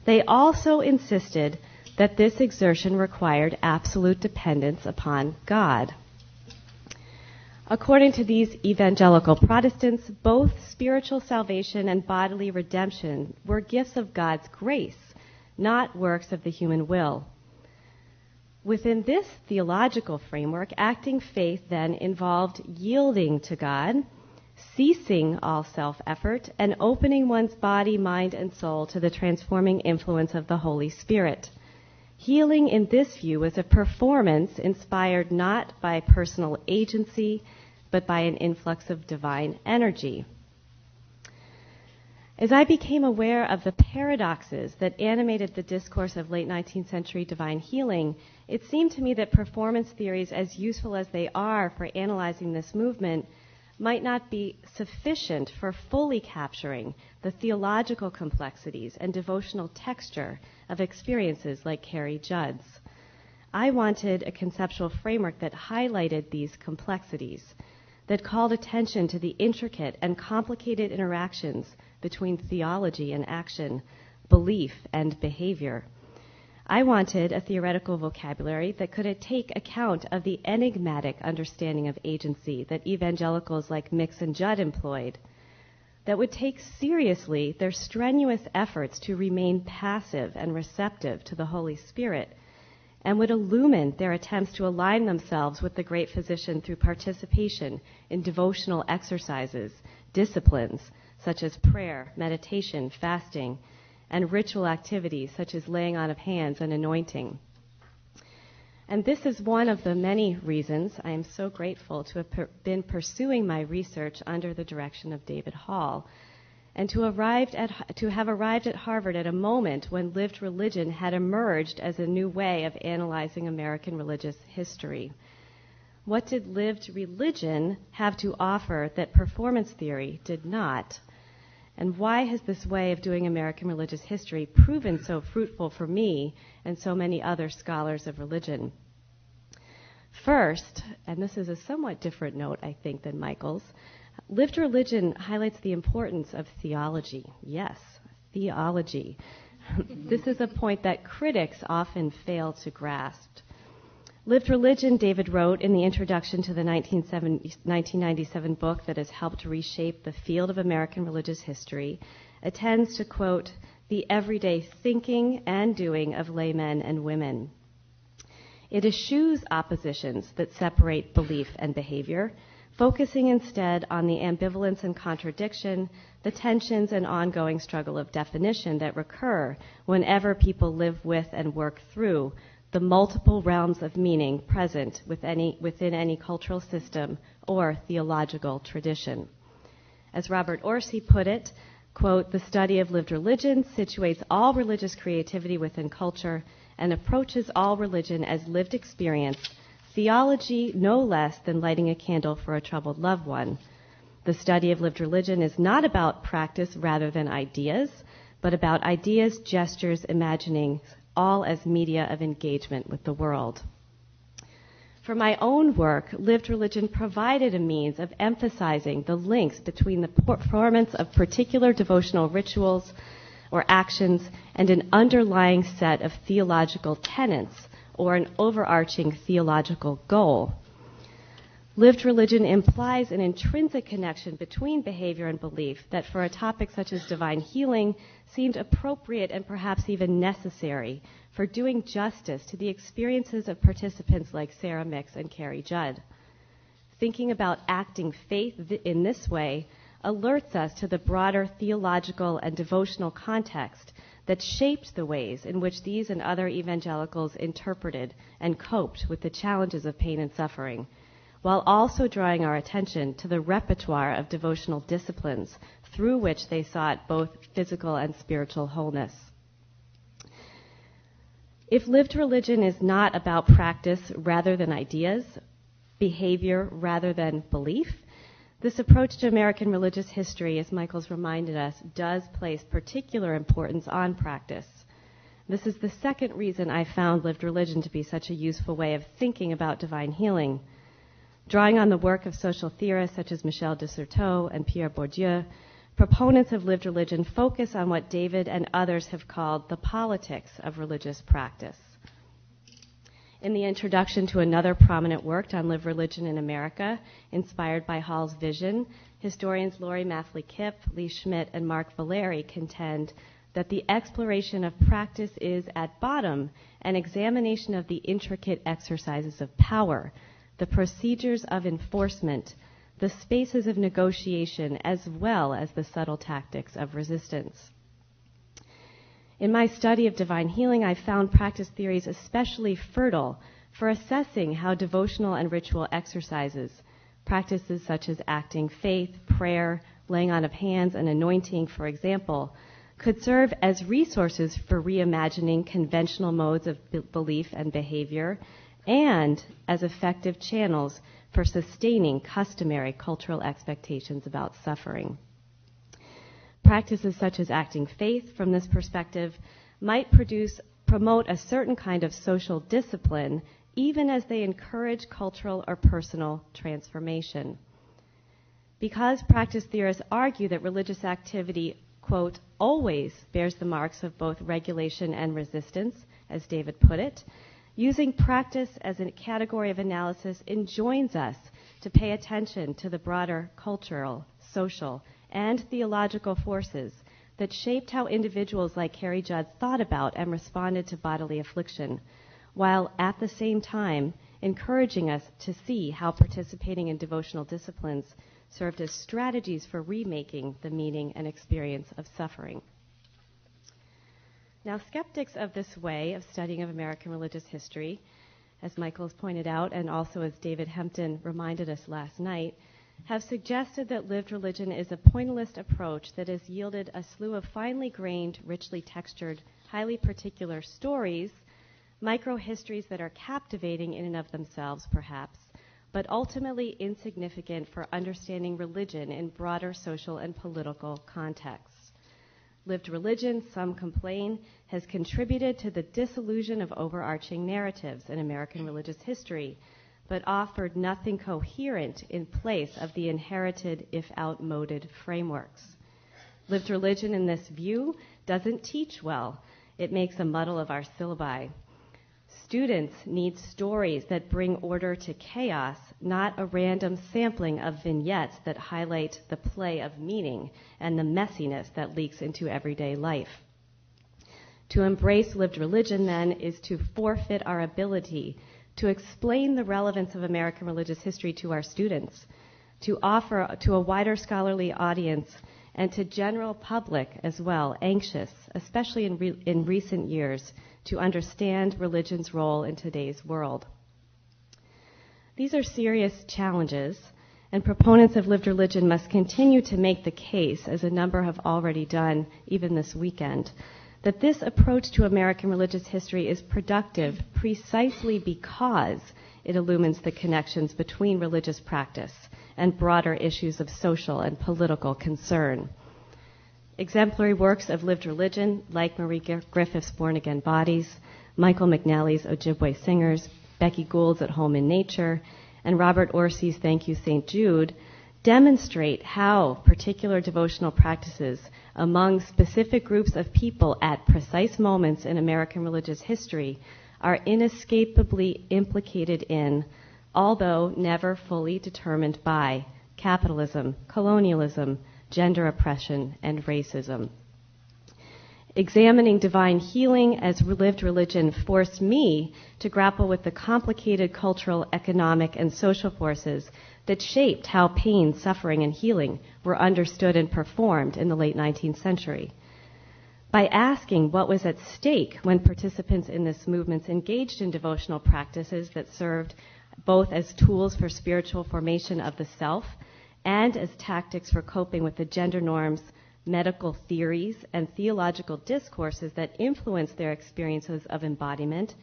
they also insisted that this exertion required absolute dependence upon God. According to these evangelical Protestants, both spiritual salvation and bodily redemption were gifts of God's grace, not works of the human will. Within this theological framework, acting faith then involved yielding to God, ceasing all self-effort, and opening one's body, mind, and soul to the transforming influence of the Holy Spirit. Healing in this view was a performance inspired not by personal agency, but by an influx of divine energy. As I became aware of the paradoxes that animated the discourse of late 19th century divine healing, it seemed to me that performance theories, as useful as they are for analyzing this movement, might not be sufficient for fully capturing the theological complexities and devotional texture of experiences like Carrie Judd's. I wanted a conceptual framework that highlighted these complexities, that called attention to the intricate and complicated interactions between theology and action, belief and behavior. I wanted a theoretical vocabulary that could take account of the enigmatic understanding of agency that evangelicals like Mix and Judd employed, that would take seriously their strenuous efforts to remain passive and receptive to the Holy Spirit, and would illumine their attempts to align themselves with the great physician through participation in devotional exercises, disciplines such as prayer, meditation, fasting, and ritual activities such as laying on of hands and anointing. And this is one of the many reasons I am so grateful to have been pursuing my research under the direction of David Hall, and to have arrived at Harvard at a moment when lived religion had emerged as a new way of analyzing American religious history. What did lived religion have to offer that performance theory did not? And why has this way of doing American religious history proven so fruitful for me and so many other scholars of religion? First, and this is a somewhat different note, I think, than Michael's, lived religion highlights the importance of theology. Yes, theology. This is a point that critics often fail to grasp. Lived religion, David wrote in the introduction to the 1997 book that has helped reshape the field of American religious history, attends to, quote, the everyday thinking and doing of laymen and women. It eschews oppositions that separate belief and behavior, focusing instead on the ambivalence and contradiction, the tensions and ongoing struggle of definition that recur whenever people live with and work through the multiple realms of meaning present within any cultural system or theological tradition. As Robert Orsi put it, quote, the study of lived religion situates all religious creativity within culture and approaches all religion as lived experience, theology no less than lighting a candle for a troubled loved one. The study of lived religion is not about practice rather than ideas, but about ideas, gestures, imaginings, all as media of engagement with the world. For my own work, lived religion provided a means of emphasizing the links between the performance of particular devotional rituals or actions and an underlying set of theological tenets or an overarching theological goal. Lived religion implies an intrinsic connection between behavior and belief that for a topic such as divine healing seemed appropriate and perhaps even necessary for doing justice to the experiences of participants like Sarah Mix and Carrie Judd. Thinking about acting faith in this way alerts us to the broader theological and devotional context that shaped the ways in which these and other evangelicals interpreted and coped with the challenges of pain and suffering, while also drawing our attention to the repertoire of devotional disciplines through which they sought both physical and spiritual wholeness. If lived religion is not about practice rather than ideas, behavior rather than belief, this approach to American religious history, as Michael's reminded us, does place particular importance on practice. This is the second reason I found lived religion to be such a useful way of thinking about divine healing. Drawing on the work of social theorists such as Michel de Certeau and Pierre Bourdieu, proponents of lived religion focus on what David and others have called the politics of religious practice. In the introduction to another prominent work on lived religion in America, inspired by Hall's vision, historians Laurie Maffley Kipp, Lee Schmidt, and Mark Valeri contend that the exploration of practice is, at bottom, an examination of the intricate exercises of power, the procedures of enforcement, the spaces of negotiation, as well as the subtle tactics of resistance. In my study of divine healing, I found practice theories especially fertile for assessing how devotional and ritual exercises, practices such as acting faith, prayer, laying on of hands, and anointing, for example, could serve as resources for reimagining conventional modes of belief and behavior, and as effective channels for sustaining customary cultural expectations about suffering. Practices such as acting faith, from this perspective, might promote a certain kind of social discipline, even as they encourage cultural or personal transformation. Because practice theorists argue that religious activity, quote, always bears the marks of both regulation and resistance, as David put it, using practice as a category of analysis enjoins us to pay attention to the broader cultural, social, and theological forces that shaped how individuals like Carrie Judd thought about and responded to bodily affliction, while at the same time encouraging us to see how participating in devotional disciplines served as strategies for remaking the meaning and experience of suffering. Now, skeptics of this way of studying of American religious history, as Michael has pointed out, and also as David Hempton reminded us last night, have suggested that lived religion is a pointillist approach that has yielded a slew of finely grained, richly textured, highly particular stories, micro-histories that are captivating in and of themselves, perhaps, but ultimately insignificant for understanding religion in broader social and political contexts. Lived religion, some complain, has contributed to the disillusion of overarching narratives in American religious history, but offered nothing coherent in place of the inherited, if outmoded, frameworks. Lived religion, in this view, doesn't teach well. It makes a muddle of our syllabi. Students need stories that bring order to chaos, not a random sampling of vignettes that highlight the play of meaning and the messiness that leaks into everyday life. To embrace lived religion, then, is to forfeit our ability to explain the relevance of American religious history to our students, to offer to a wider scholarly audience and to general public as well, anxious, especially in recent years, to understand religion's role in today's world. These are serious challenges, and proponents of lived religion must continue to make the case, as a number have already done even this weekend, that this approach to American religious history is productive precisely because it illumines the connections between religious practice and broader issues of social and political concern. Exemplary works of lived religion, like Marie Griffith's Born Again Bodies, Michael McNally's Ojibwe Singers, Becky Gould's At Home in Nature, and Robert Orsi's Thank You, St. Jude, demonstrate how particular devotional practices among specific groups of people at precise moments in American religious history are inescapably implicated in, although never fully determined by, capitalism, colonialism, gender oppression, and racism. Examining divine healing as lived religion forced me to grapple with the complicated cultural, economic, and social forces that shaped how pain, suffering, and healing were understood and performed in the late 19th century. By asking what was at stake when participants in this movement engaged in devotional practices that served both as tools for spiritual formation of the self and as tactics for coping with the gender norms, medical theories, and theological discourses that influenced their experiences of embodiment,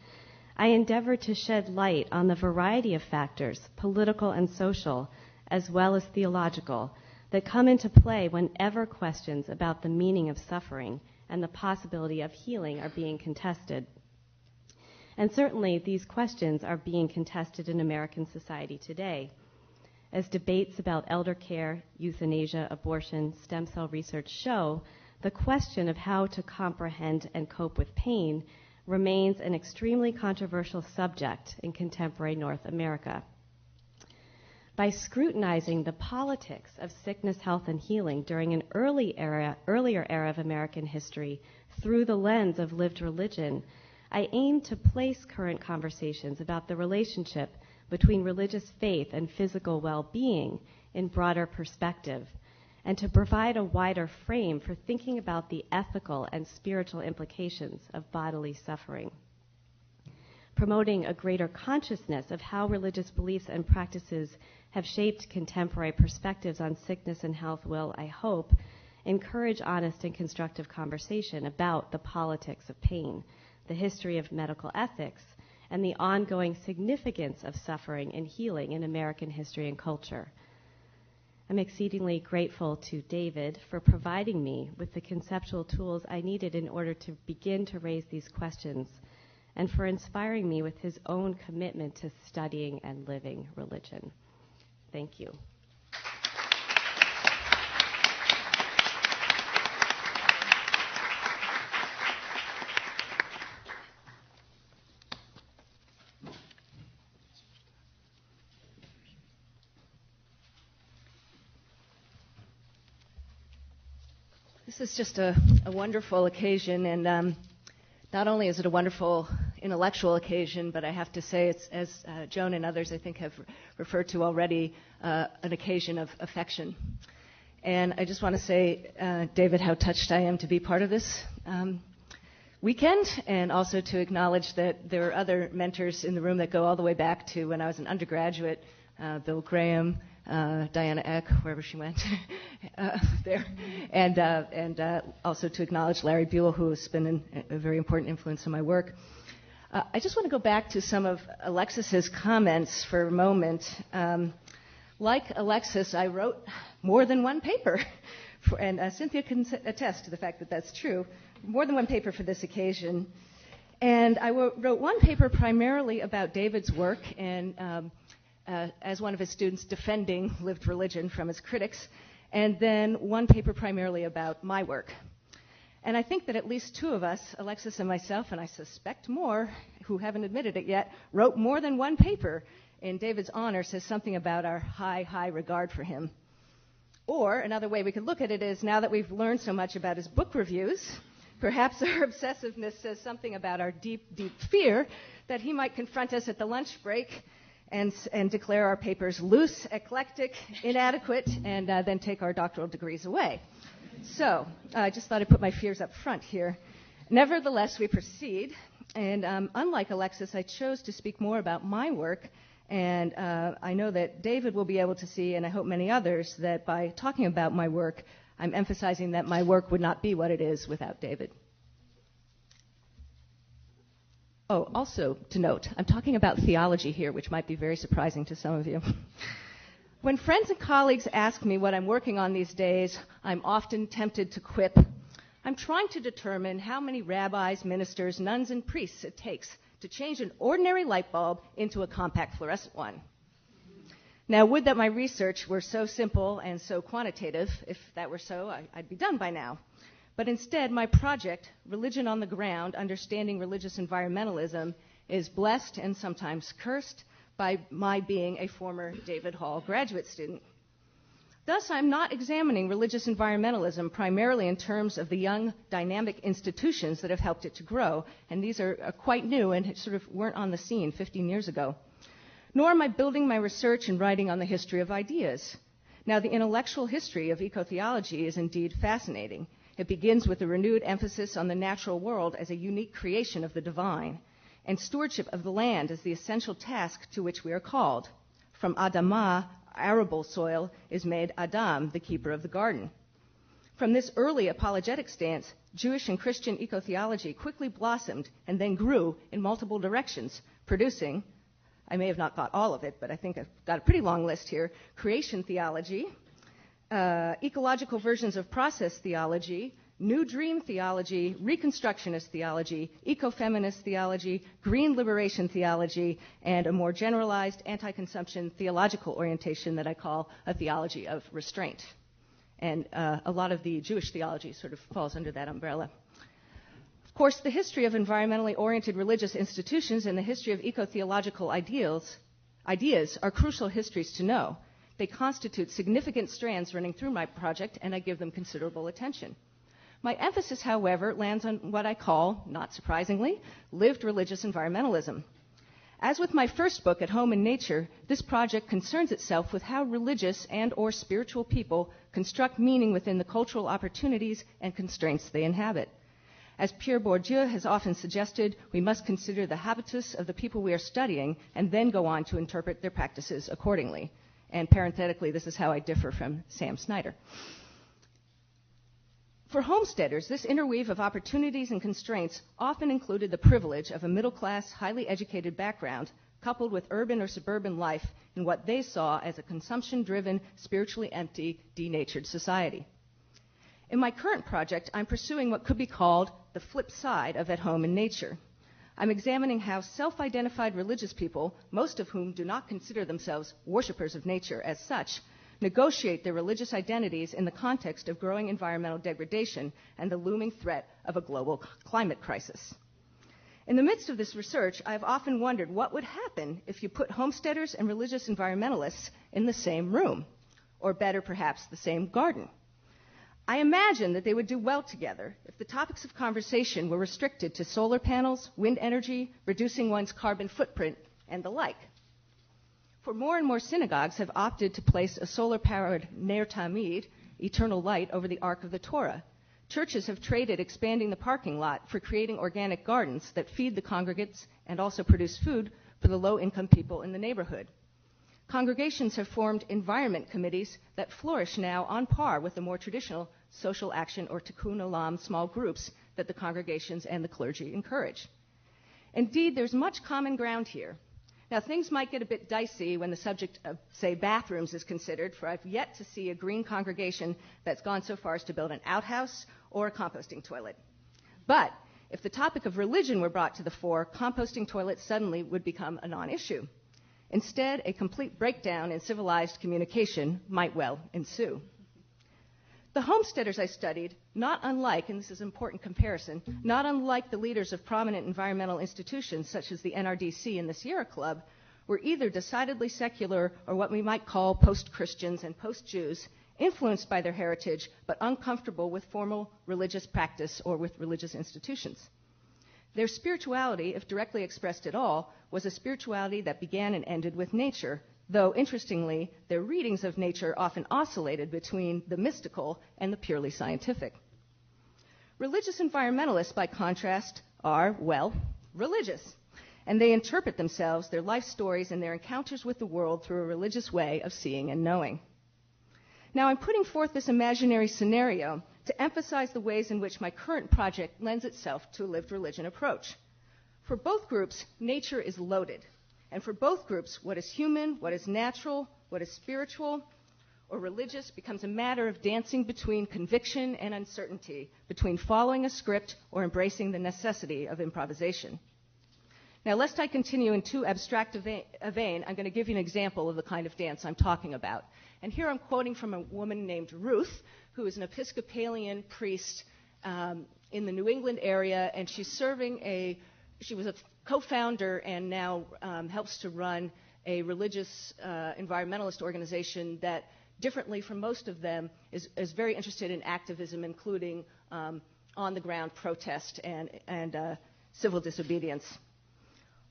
I endeavored to shed light on the variety of factors, political and social, as well as theological, that come into play whenever questions about the meaning of suffering and the possibility of healing are being contested. And certainly these questions are being contested in American society today, as debates about elder care, euthanasia, abortion, stem cell research show. The question of how to comprehend and cope with pain remains an extremely controversial subject in contemporary North America. By scrutinizing the politics of sickness, health, and healing during an earlier era of American history through the lens of lived religion, I aim to place current conversations about the relationship between religious faith and physical well-being in broader perspective, and to provide a wider frame for thinking about the ethical and spiritual implications of bodily suffering. Promoting a greater consciousness of how religious beliefs and practices have shaped contemporary perspectives on sickness and health will, I hope, encourage honest and constructive conversation about the politics of pain, the history of medical ethics, and the ongoing significance of suffering and healing in American history and culture. I'm exceedingly grateful to David for providing me with the conceptual tools I needed in order to begin to raise these questions, and for inspiring me with his own commitment to studying and living religion. Thank you. This is just a wonderful occasion, and not only is it a wonderful intellectual occasion, but I have to say it's, as Joan and others I think have referred to already, an occasion of affection. And I just want to say, David, how touched I am to be part of this weekend, and also to acknowledge that there are other mentors in the room that go all the way back to when I was an undergraduate, Bill Graham, Diana Eck, wherever she went, there, and also to acknowledge Larry Buell, who has been a very important influence on my work. I just want to go back to some of Alexis's comments for a moment. Like Alexis, I wrote more than one paper, and Cynthia can attest to the fact that that's true, more than one paper for this occasion. And I wrote one paper primarily about David's work, and as one of his students defending lived religion from his critics, and then one paper primarily about my work. And I think that at least two of us, Alexis and myself, and I suspect more who haven't admitted it yet, wrote more than one paper in David's honor, says something about our high, high regard for him. Or another way we could look at it is, now that we've learned so much about his book reviews, perhaps our obsessiveness says something about our deep, deep fear that he might confront us at the lunch break and declare our papers loose, eclectic, inadequate, and then take our doctoral degrees away. So I just thought I'd put my fears up front here. Nevertheless, we proceed. And unlike Alexis, I chose to speak more about my work. And I know that David will be able to see, and I hope many others, that by talking about my work, I'm emphasizing that my work would not be what it is without David. Oh, also to note, I'm talking about theology here, which might be very surprising to some of you. When friends and colleagues ask me what I'm working on these days, I'm often tempted to quip, I'm trying to determine how many rabbis, ministers, nuns, and priests it takes to change an ordinary light bulb into a compact fluorescent one. Now, would that my research were so simple and so quantitative. If that were so, I'd be done by now. But instead, my project, Religion on the Ground, Understanding Religious Environmentalism, is blessed and sometimes cursed by my being a former David Hall graduate student. Thus, I'm not examining religious environmentalism primarily in terms of the young, dynamic institutions that have helped it to grow, and these are quite new and sort of weren't on the scene 15 years ago. Nor am I building my research and writing on the history of ideas. Now, the intellectual history of ecotheology is indeed fascinating. It begins with a renewed emphasis on the natural world as a unique creation of the divine, and stewardship of the land as the essential task to which we are called. From Adamah, arable soil, is made Adam, the keeper of the garden. From this early apologetic stance, Jewish and Christian ecotheology quickly blossomed and then grew in multiple directions, producing, I may have not got all of it, but I think I've got a pretty long list here, creation theology, ecological versions of process theology, New Dream theology, Reconstructionist theology, ecofeminist theology, green liberation theology, and a more generalized anti-consumption theological orientation that I call a theology of restraint. And a lot of the Jewish theology sort of falls under that umbrella. Of course, the history of environmentally oriented religious institutions and the history of eco-theological ideas are crucial histories to know. They constitute significant strands running through my project, and I give them considerable attention. My emphasis, however, lands on what I call, not surprisingly, lived religious environmentalism. As with my first book, At Home in Nature, this project concerns itself with how religious and or spiritual people construct meaning within the cultural opportunities and constraints they inhabit. As Pierre Bourdieu has often suggested, we must consider the habitus of the people we are studying and then go on to interpret their practices accordingly. And parenthetically, this is how I differ from Sam Snyder. For homesteaders, this interweave of opportunities and constraints often included the privilege of a middle-class, highly educated background coupled with urban or suburban life in what they saw as a consumption-driven, spiritually empty, denatured society. In my current project, I'm pursuing what could be called the flip side of At Home in Nature. I'm examining how self-identified religious people, most of whom do not consider themselves worshipers of nature as such, negotiate their religious identities in the context of growing environmental degradation and the looming threat of a global climate crisis. In the midst of this research, I have often wondered what would happen if you put homesteaders and religious environmentalists in the same room, or better, perhaps, the same garden. I imagine that they would do well together if the topics of conversation were restricted to solar panels, wind energy, reducing one's carbon footprint, and the like. For more and more synagogues have opted to place a solar-powered Ner Tamid, eternal light, over the Ark of the Torah. Churches have traded expanding the parking lot for creating organic gardens that feed the congregants and also produce food for the low-income people in the neighborhood. congregations have formed environment committees that flourish now on par with the more traditional social action or tikkun olam small groups that the congregations and the clergy encourage. Indeed, there's much common ground here. Now, things might get a bit dicey when the subject of, say, bathrooms is considered, for I've yet to see a green congregation that's gone so far as to build an outhouse or a composting toilet. But if the topic of religion were brought to the fore, composting toilets suddenly would become a non-issue. Instead, a complete breakdown in civilized communication might well ensue. The homesteaders I studied, not unlike, and this is an important comparison, not unlike the leaders of prominent environmental institutions such as the NRDC and the Sierra Club, were either decidedly secular or what we might call post-Christians and post-Jews, influenced by their heritage but uncomfortable with formal religious practice or with religious institutions. Their spirituality, if directly expressed at all, was a spirituality that began and ended with nature, though, interestingly, their readings of nature often oscillated between the mystical and the purely scientific. Religious environmentalists, by contrast, are, well, religious, and they interpret themselves, their life stories, and their encounters with the world through a religious way of seeing and knowing. Now, I'm putting forth this imaginary scenario to emphasize the ways in which my current project lends itself to a lived religion approach. For both groups, nature is loaded. And for both groups, what is human, what is natural, what is spiritual or religious becomes a matter of dancing between conviction and uncertainty, between following a script or embracing the necessity of improvisation. Now, lest I continue in too abstract a vein, I'm going to give you an example of the kind of dance I'm talking about. And here I'm quoting from a woman named Ruth, who is an Episcopalian priest in the New England area, and she was a co-founder and now helps to run a religious environmentalist organization that, differently from most of them, is very interested in activism, including on-the-ground protest and civil disobedience.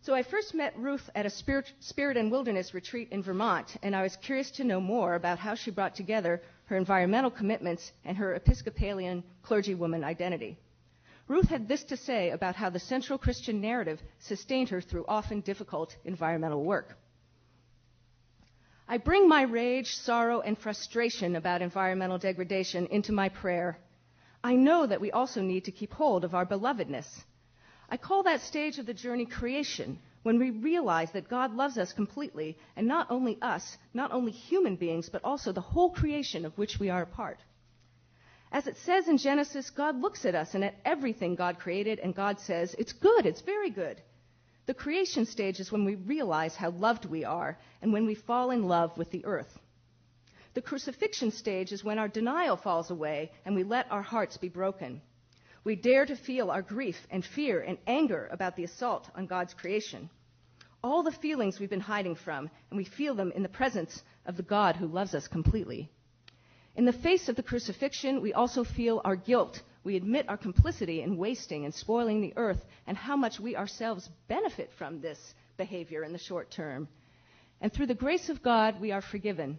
So I first met Ruth at a spirit and wilderness retreat in Vermont, and I was curious to know more about how she brought together her environmental commitments and her Episcopalian clergywoman identity. Ruth had this to say about how the central Christian narrative sustained her through often difficult environmental work. I bring my rage, sorrow, and frustration about environmental degradation into my prayer. I know that we also need to keep hold of our belovedness. I call that stage of the journey creation, when we realize that God loves us completely, and not only us, not only human beings, but also the whole creation of which we are a part. As it says in Genesis, God looks at us and at everything God created, and God says, it's good, it's very good. The creation stage is when we realize how loved we are, and when we fall in love with the earth. The crucifixion stage is when our denial falls away, and we let our hearts be broken. We dare to feel our grief and fear and anger about the assault on God's creation. All the feelings we've been hiding from, and we feel them in the presence of the God who loves us completely. In the face of the crucifixion, we also feel our guilt. We admit our complicity in wasting and spoiling the earth, and how much we ourselves benefit from this behavior in the short term. And through the grace of God, we are forgiven.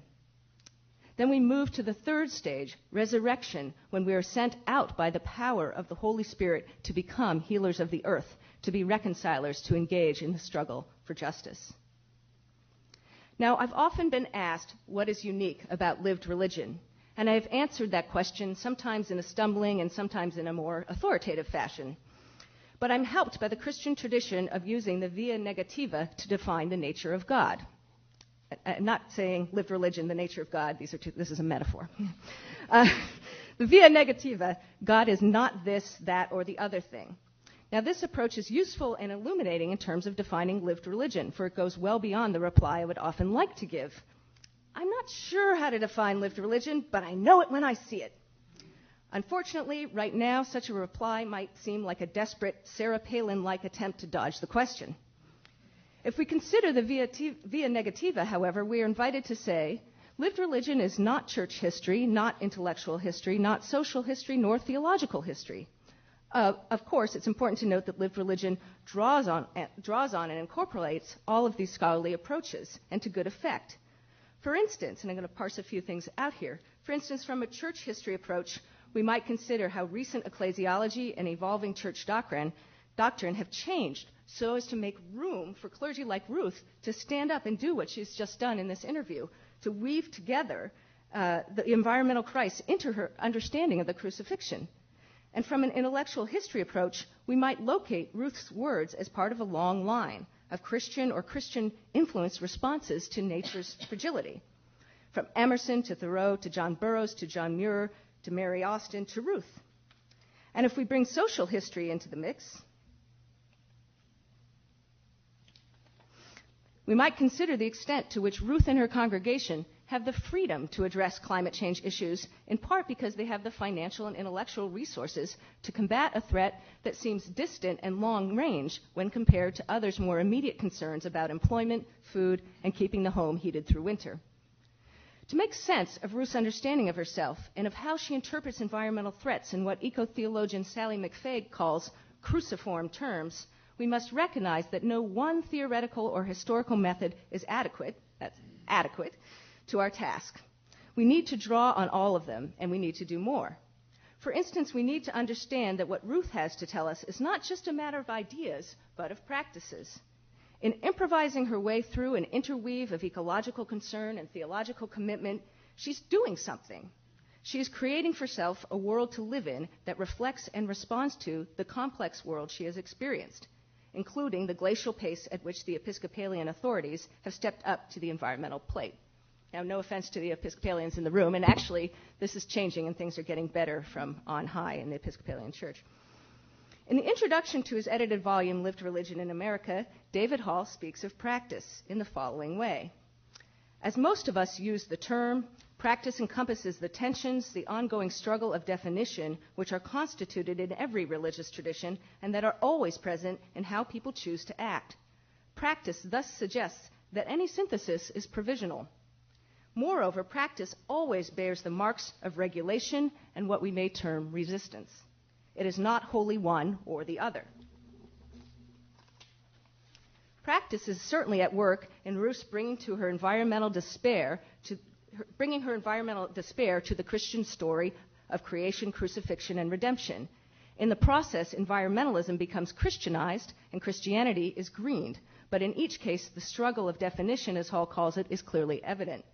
Then we move to the third stage, resurrection, when we are sent out by the power of the Holy Spirit to become healers of the earth, to be reconcilers, to engage in the struggle for justice. Now, I've often been asked what is unique about lived religion, and I've answered that question sometimes in a stumbling and sometimes in a more authoritative fashion. But I'm helped by the Christian tradition of using the via negativa to define the nature of God. I'm not saying lived religion, the nature of God. This is a metaphor. The via negativa, God is not this, that, or the other thing. Now, this approach is useful and illuminating in terms of defining lived religion, for it goes well beyond the reply I would often like to give. I'm not sure how to define lived religion, but I know it when I see it. Unfortunately, right now, such a reply might seem like a desperate Sarah Palin-like attempt to dodge the question. If we consider the via negativa, however, we are invited to say, lived religion is not church history, not intellectual history, not social history, nor theological history. Of course, it's important to note that lived religion draws on and incorporates all of these scholarly approaches, and to good effect. For instance, and I'm going to parse a few things out here, for instance, from a church history approach, we might consider how recent ecclesiology and evolving church doctrine doctrine have changed so as to make room for clergy like Ruth to stand up and do what she's just done in this interview, to weave together the environmental Christ into her understanding of the crucifixion. And from an intellectual history approach, we might locate Ruth's words as part of a long line of Christian or Christian-influenced responses to nature's fragility. From Emerson to Thoreau to John Burroughs to John Muir to Mary Austin to Ruth. And if we bring social history into the mix, we might consider the extent to which Ruth and her congregation have the freedom to address climate change issues, in part because they have the financial and intellectual resources to combat a threat that seems distant and long range when compared to others' more immediate concerns about employment, food, and keeping the home heated through winter. To make sense of Ruth's understanding of herself and of how she interprets environmental threats in what eco-theologian Sally McFague calls cruciform terms, we must recognize that no one theoretical or historical method is adequate to our task. We need to draw on all of them, and we need to do more. For instance, we need to understand that what Ruth has to tell us is not just a matter of ideas, but of practices. In improvising her way through an interweave of ecological concern and theological commitment, she's doing something. She is creating for herself a world to live in that reflects and responds to the complex world she has experienced, including the glacial pace at which the Episcopalian authorities have stepped up to the environmental plate. Now, no offense to the Episcopalians in the room, and actually this is changing and things are getting better from on high in the Episcopalian Church. In the introduction to his edited volume, Lived Religion in America, David Hall speaks of practice in the following way. As most of us use the term, practice encompasses the tensions, the ongoing struggle of definition, which are constituted in every religious tradition and that are always present in how people choose to act. Practice thus suggests that any synthesis is provisional. Moreover, practice always bears the marks of regulation and what we may term resistance. It is not wholly one or the other. Practice is certainly at work in Ruth's bringing her environmental despair to the Christian story of creation, crucifixion, and redemption. In the process, environmentalism becomes Christianized and Christianity is greened. But in each case, the struggle of definition, as Hall calls it, is clearly evident.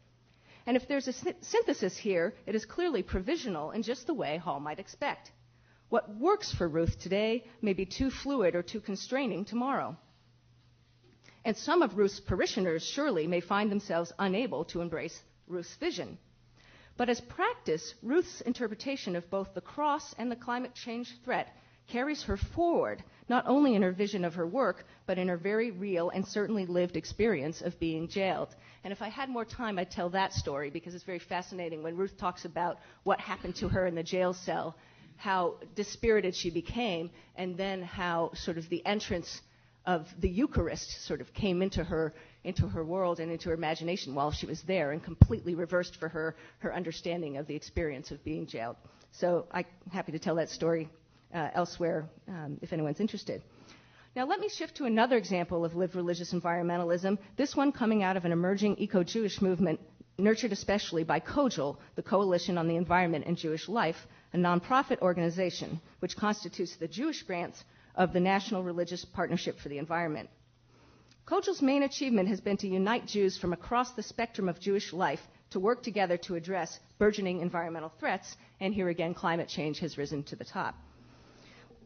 And if there's a synthesis here, it is clearly provisional in just the way Hall might expect. What works for Ruth today may be too fluid or too constraining tomorrow. And some of Ruth's parishioners surely may find themselves unable to embrace Ruth's vision. But as practice, Ruth's interpretation of both the cross and the climate change threat carries her forward, not only in her vision of her work, but in her very real and certainly lived experience of being jailed. And if I had more time, I'd tell that story, because it's very fascinating when Ruth talks about what happened to her in the jail cell, how dispirited she became, and then how sort of the entrance of the Eucharist sort of came into her world and into her imagination while she was there, and completely reversed for her understanding of the experience of being jailed. So I'm happy to tell that story elsewhere if anyone's interested. Now let me shift to another example of lived religious environmentalism, this one coming out of an emerging eco-Jewish movement nurtured especially by COJL, the Coalition on the Environment and Jewish Life, a nonprofit organization which constitutes the Jewish branch of the National Religious Partnership for the Environment. COJL's main achievement has been to unite Jews from across the spectrum of Jewish life to work together to address burgeoning environmental threats, and here again climate change has risen to the top.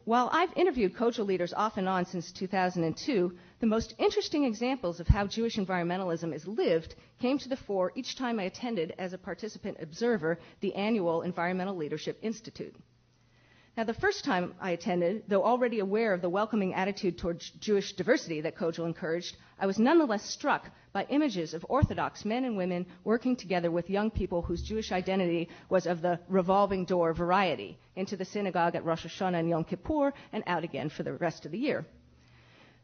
While I've interviewed COJL leaders off and on since 2002, the most interesting examples of how Jewish environmentalism is lived came to the fore each time I attended as a participant observer the annual Environmental Leadership Institute. Now, the first time I attended, though already aware of the welcoming attitude towards Jewish diversity that COJL encouraged, I was nonetheless struck by images of Orthodox men and women working together with young people whose Jewish identity was of the revolving door variety, into the synagogue at Rosh Hashanah and Yom Kippur, and out again for the rest of the year.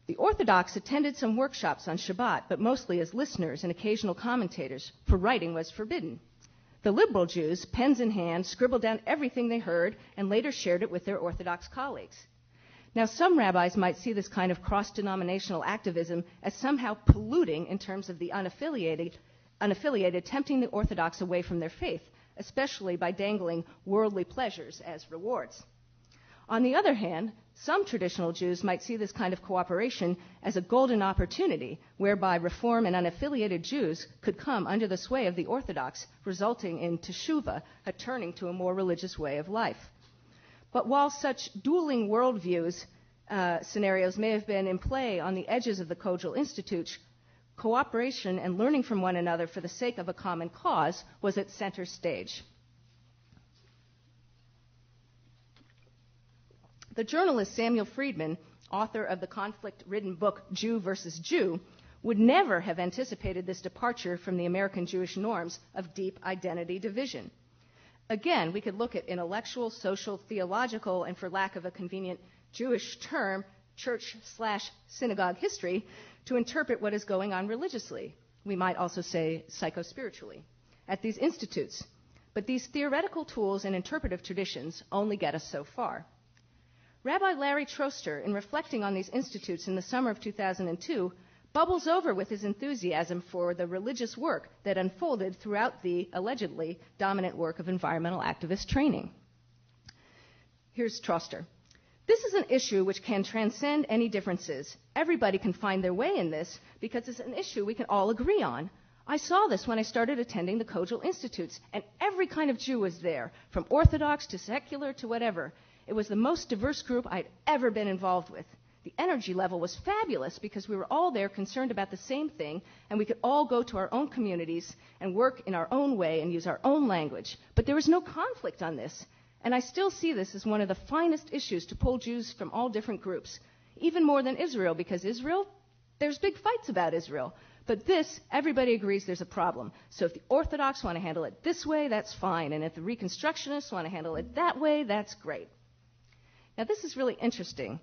The Orthodox attended some workshops on Shabbat, but mostly as listeners and occasional commentators, for writing was forbidden. The liberal Jews, pens in hand, scribbled down everything they heard and later shared it with their Orthodox colleagues. Now, some rabbis might see this kind of cross-denominational activism as somehow polluting in terms of the unaffiliated tempting the Orthodox away from their faith, especially by dangling worldly pleasures as rewards. On the other hand, Some traditional Jews might see this kind of cooperation as a golden opportunity whereby Reform and unaffiliated Jews could come under the sway of the Orthodox, resulting in teshuvah, a turning to a more religious way of life. But while such dueling worldviews scenarios may have been in play on the edges of the Kojal Institute, cooperation and learning from one another for the sake of a common cause was at center stage. The journalist Samuel Friedman, author of the conflict-ridden book Jew versus Jew, would never have anticipated this departure from the American Jewish norms of deep identity division. Again, we could look at intellectual, social, theological, and for lack of a convenient Jewish term, church/synagogue history, to interpret what is going on religiously. We might also say psycho-spiritually at these institutes. But these theoretical tools and interpretive traditions only get us so far. Rabbi Larry Troster, in reflecting on these institutes in the summer of 2002, bubbles over with his enthusiasm for the religious work that unfolded throughout the allegedly dominant work of environmental activist training. Here's Troster. This is an issue which can transcend any differences. Everybody can find their way in this because it's an issue we can all agree on. I saw this when I started attending the Kojal Institutes, and every kind of Jew was there, from Orthodox to secular to whatever. It was the most diverse group I'd ever been involved with. The energy level was fabulous because we were all there concerned about the same thing, and we could all go to our own communities and work in our own way and use our own language. But there was no conflict on this, and I still see this as one of the finest issues to pull Jews from all different groups, even more than Israel, because Israel, there's big fights about Israel. But this, everybody agrees there's a problem. So if the Orthodox want to handle it this way, that's fine, and if the Reconstructionists want to handle it that way, that's great. Now, this is really interesting.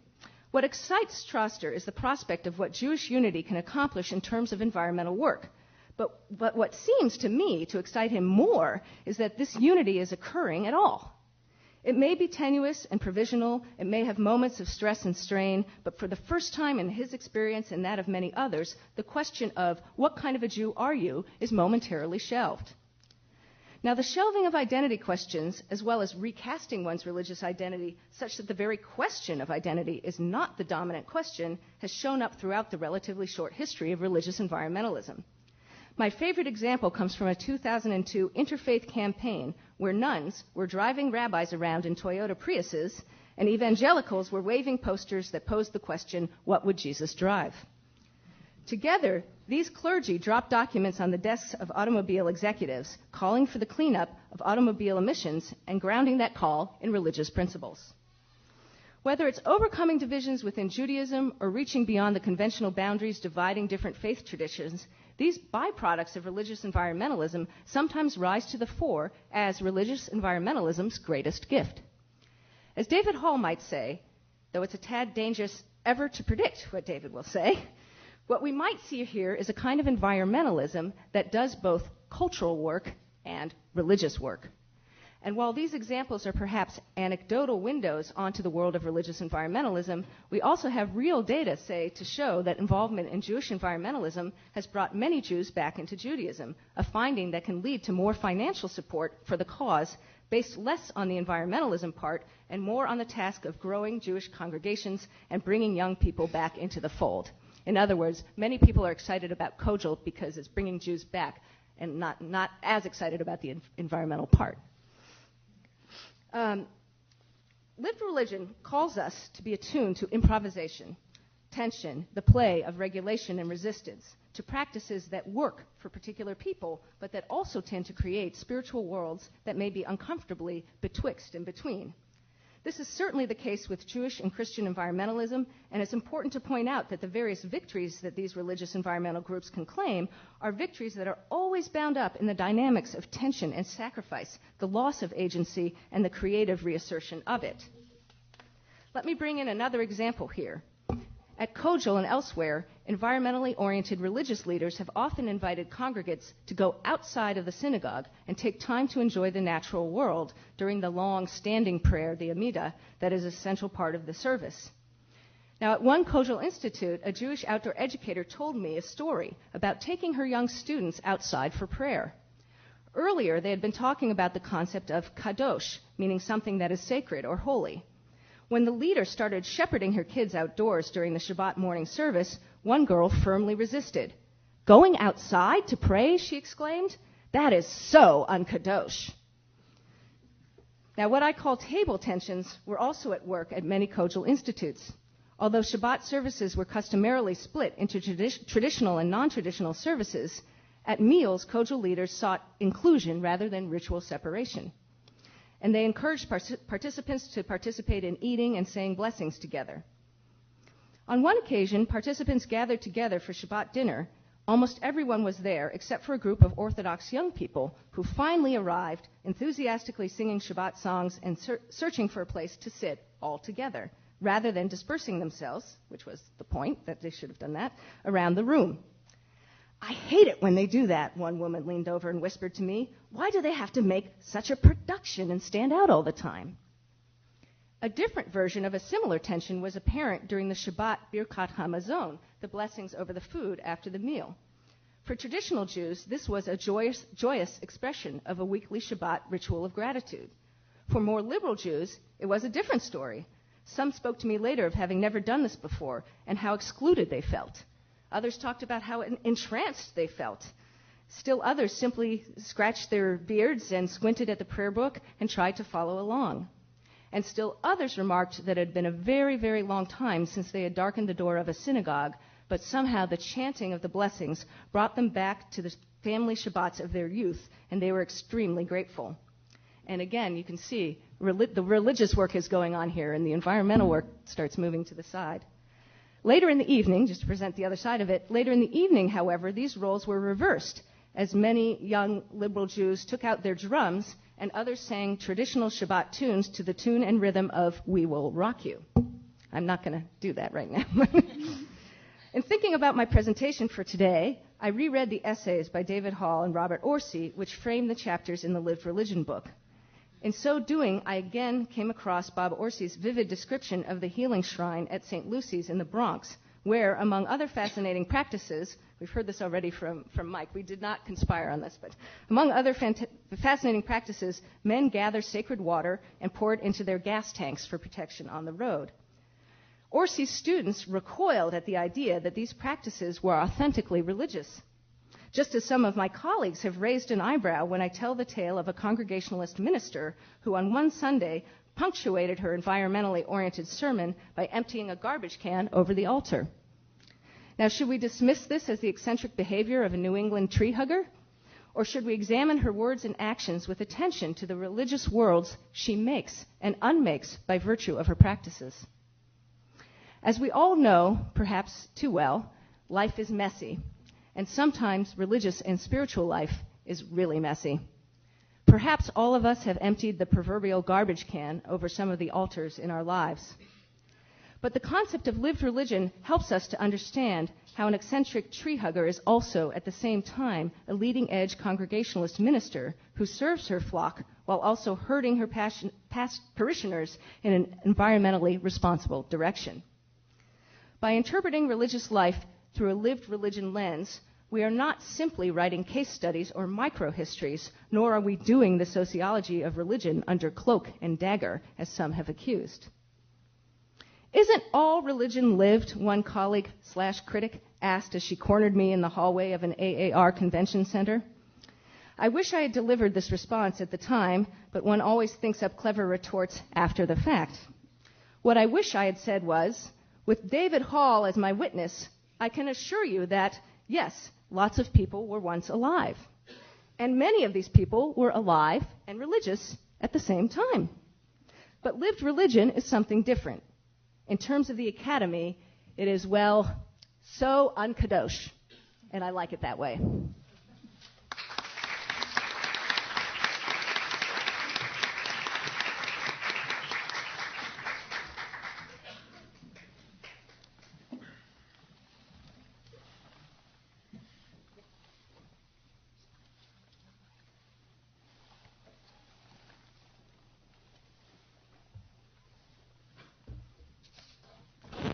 What excites Troster is the prospect of what Jewish unity can accomplish in terms of environmental work. But what seems to me to excite him more is that this unity is occurring at all. It may be tenuous and provisional, it may have moments of stress and strain, but for the first time in his experience and that of many others, the question of what kind of a Jew are you is momentarily shelved. Now, the shelving of identity questions, as well as recasting one's religious identity such that the very question of identity is not the dominant question, has shown up throughout the relatively short history of religious environmentalism. My favorite example comes from a 2002 interfaith campaign where nuns were driving rabbis around in Toyota Priuses and evangelicals were waving posters that posed the question, what would Jesus drive? Together, these clergy dropped documents on the desks of automobile executives calling for the cleanup of automobile emissions and grounding that call in religious principles. Whether it's overcoming divisions within Judaism or reaching beyond the conventional boundaries dividing different faith traditions, these byproducts of religious environmentalism sometimes rise to the fore as religious environmentalism's greatest gift. As David Hall might say, though it's a tad dangerous ever to predict what David will say, what we might see here is a kind of environmentalism that does both cultural work and religious work. And while these examples are perhaps anecdotal windows onto the world of religious environmentalism, we also have real data, to show that involvement in Jewish environmentalism has brought many Jews back into Judaism, a finding that can lead to more financial support for the cause based less on the environmentalism part and more on the task of growing Jewish congregations and bringing young people back into the fold. In other words, many people are excited about Kojal because it's bringing Jews back and not as excited about the environmental part. Lived religion calls us to be attuned to improvisation, tension, the play of regulation and resistance, to practices that work for particular people, but that also tend to create spiritual worlds that may be uncomfortably betwixt and between. This is certainly the case with Jewish and Christian environmentalism, and it's important to point out that the various victories that these religious environmental groups can claim are victories that are always bound up in the dynamics of tension and sacrifice, the loss of agency, and the creative reassertion of it. Let me bring in another example here. At Kojal and elsewhere, environmentally oriented religious leaders have often invited congregates to go outside of the synagogue and take time to enjoy the natural world during the long standing prayer, the Amidah, that is a central part of the service. Now, at one Kojal Institute, a Jewish outdoor educator told me a story about taking her young students outside for prayer. Earlier, they had been talking about the concept of kadosh, meaning something that is sacred or holy. When the leader started shepherding her kids outdoors during the Shabbat morning service, one girl firmly resisted. "Going outside to pray?" she exclaimed. "That is so unkadosh." Now, what I call table tensions were also at work at many Kollel institutes. Although Shabbat services were customarily split into traditional and non-traditional services, at meals, Kollel leaders sought inclusion rather than ritual separation. And they encouraged participants to participate in eating and saying blessings together. On one occasion, participants gathered together for Shabbat dinner. Almost everyone was there except for a group of Orthodox young people who finally arrived, enthusiastically singing Shabbat songs and searching for a place to sit all together, rather than dispersing themselves, which was the point, that they should have done that, around the room. "I hate it when they do that," one woman leaned over and whispered to me. "Why do they have to make such a production and stand out all the time?" A different version of a similar tension was apparent during the Shabbat Birkat Hamazon, the blessings over the food after the meal. For traditional Jews, this was a joyous expression of a weekly Shabbat ritual of gratitude. For more liberal Jews, it was a different story. Some spoke to me later of having never done this before and how excluded they felt. Others talked about how entranced they felt. Still others simply scratched their beards and squinted at the prayer book and tried to follow along. And still others remarked that it had been a very, very long time since they had darkened the door of a synagogue, but somehow the chanting of the blessings brought them back to the family Shabbats of their youth, and they were extremely grateful. And again, you can see the religious work is going on here, and the environmental work starts moving to the side. Later in the evening, just to present the other side of it, later in the evening, however, these roles were reversed, as many young liberal Jews took out their drums and others sang traditional Shabbat tunes to the tune and rhythm of "We Will Rock You." I'm not going to do that right now. In thinking about my presentation for today, I reread the essays by David Hall and Robert Orsi, which frame the chapters in the Lived Religion book. In so doing, I again came across Bob Orsi's vivid description of the healing shrine at St. Lucy's in the Bronx, where, among other fascinating practices, we've heard this already from Mike, we did not conspire on this, but among other fascinating practices, men gather sacred water and pour it into their gas tanks for protection on the road. Orsi's students recoiled at the idea that these practices were authentically religious. Just as some of my colleagues have raised an eyebrow when I tell the tale of a Congregationalist minister who on one Sunday punctuated her environmentally oriented sermon by emptying a garbage can over the altar. Now, should we dismiss this as the eccentric behavior of a New England tree hugger? Or should we examine her words and actions with attention to the religious worlds she makes and unmakes by virtue of her practices? As we all know, perhaps too well, life is messy. And sometimes religious and spiritual life is really messy. Perhaps all of us have emptied the proverbial garbage can over some of the altars in our lives. But the concept of lived religion helps us to understand how an eccentric tree hugger is also, at the same time, a leading-edge Congregationalist minister who serves her flock while also herding her past parishioners in an environmentally responsible direction. By interpreting religious life through a lived religion lens, we are not simply writing case studies or microhistories, nor are we doing the sociology of religion under cloak and dagger, as some have accused. "Isn't all religion lived?" one colleague/critic asked as she cornered me in the hallway of an AAR convention center. I wish I had delivered this response at the time, but one always thinks up clever retorts after the fact. What I wish I had said was, with David Hall as my witness, I can assure you that, yes, lots of people were once alive. And many of these people were alive and religious at the same time. But lived religion is something different. In terms of the academy, it is, well, so unkadosh. And I like it that way.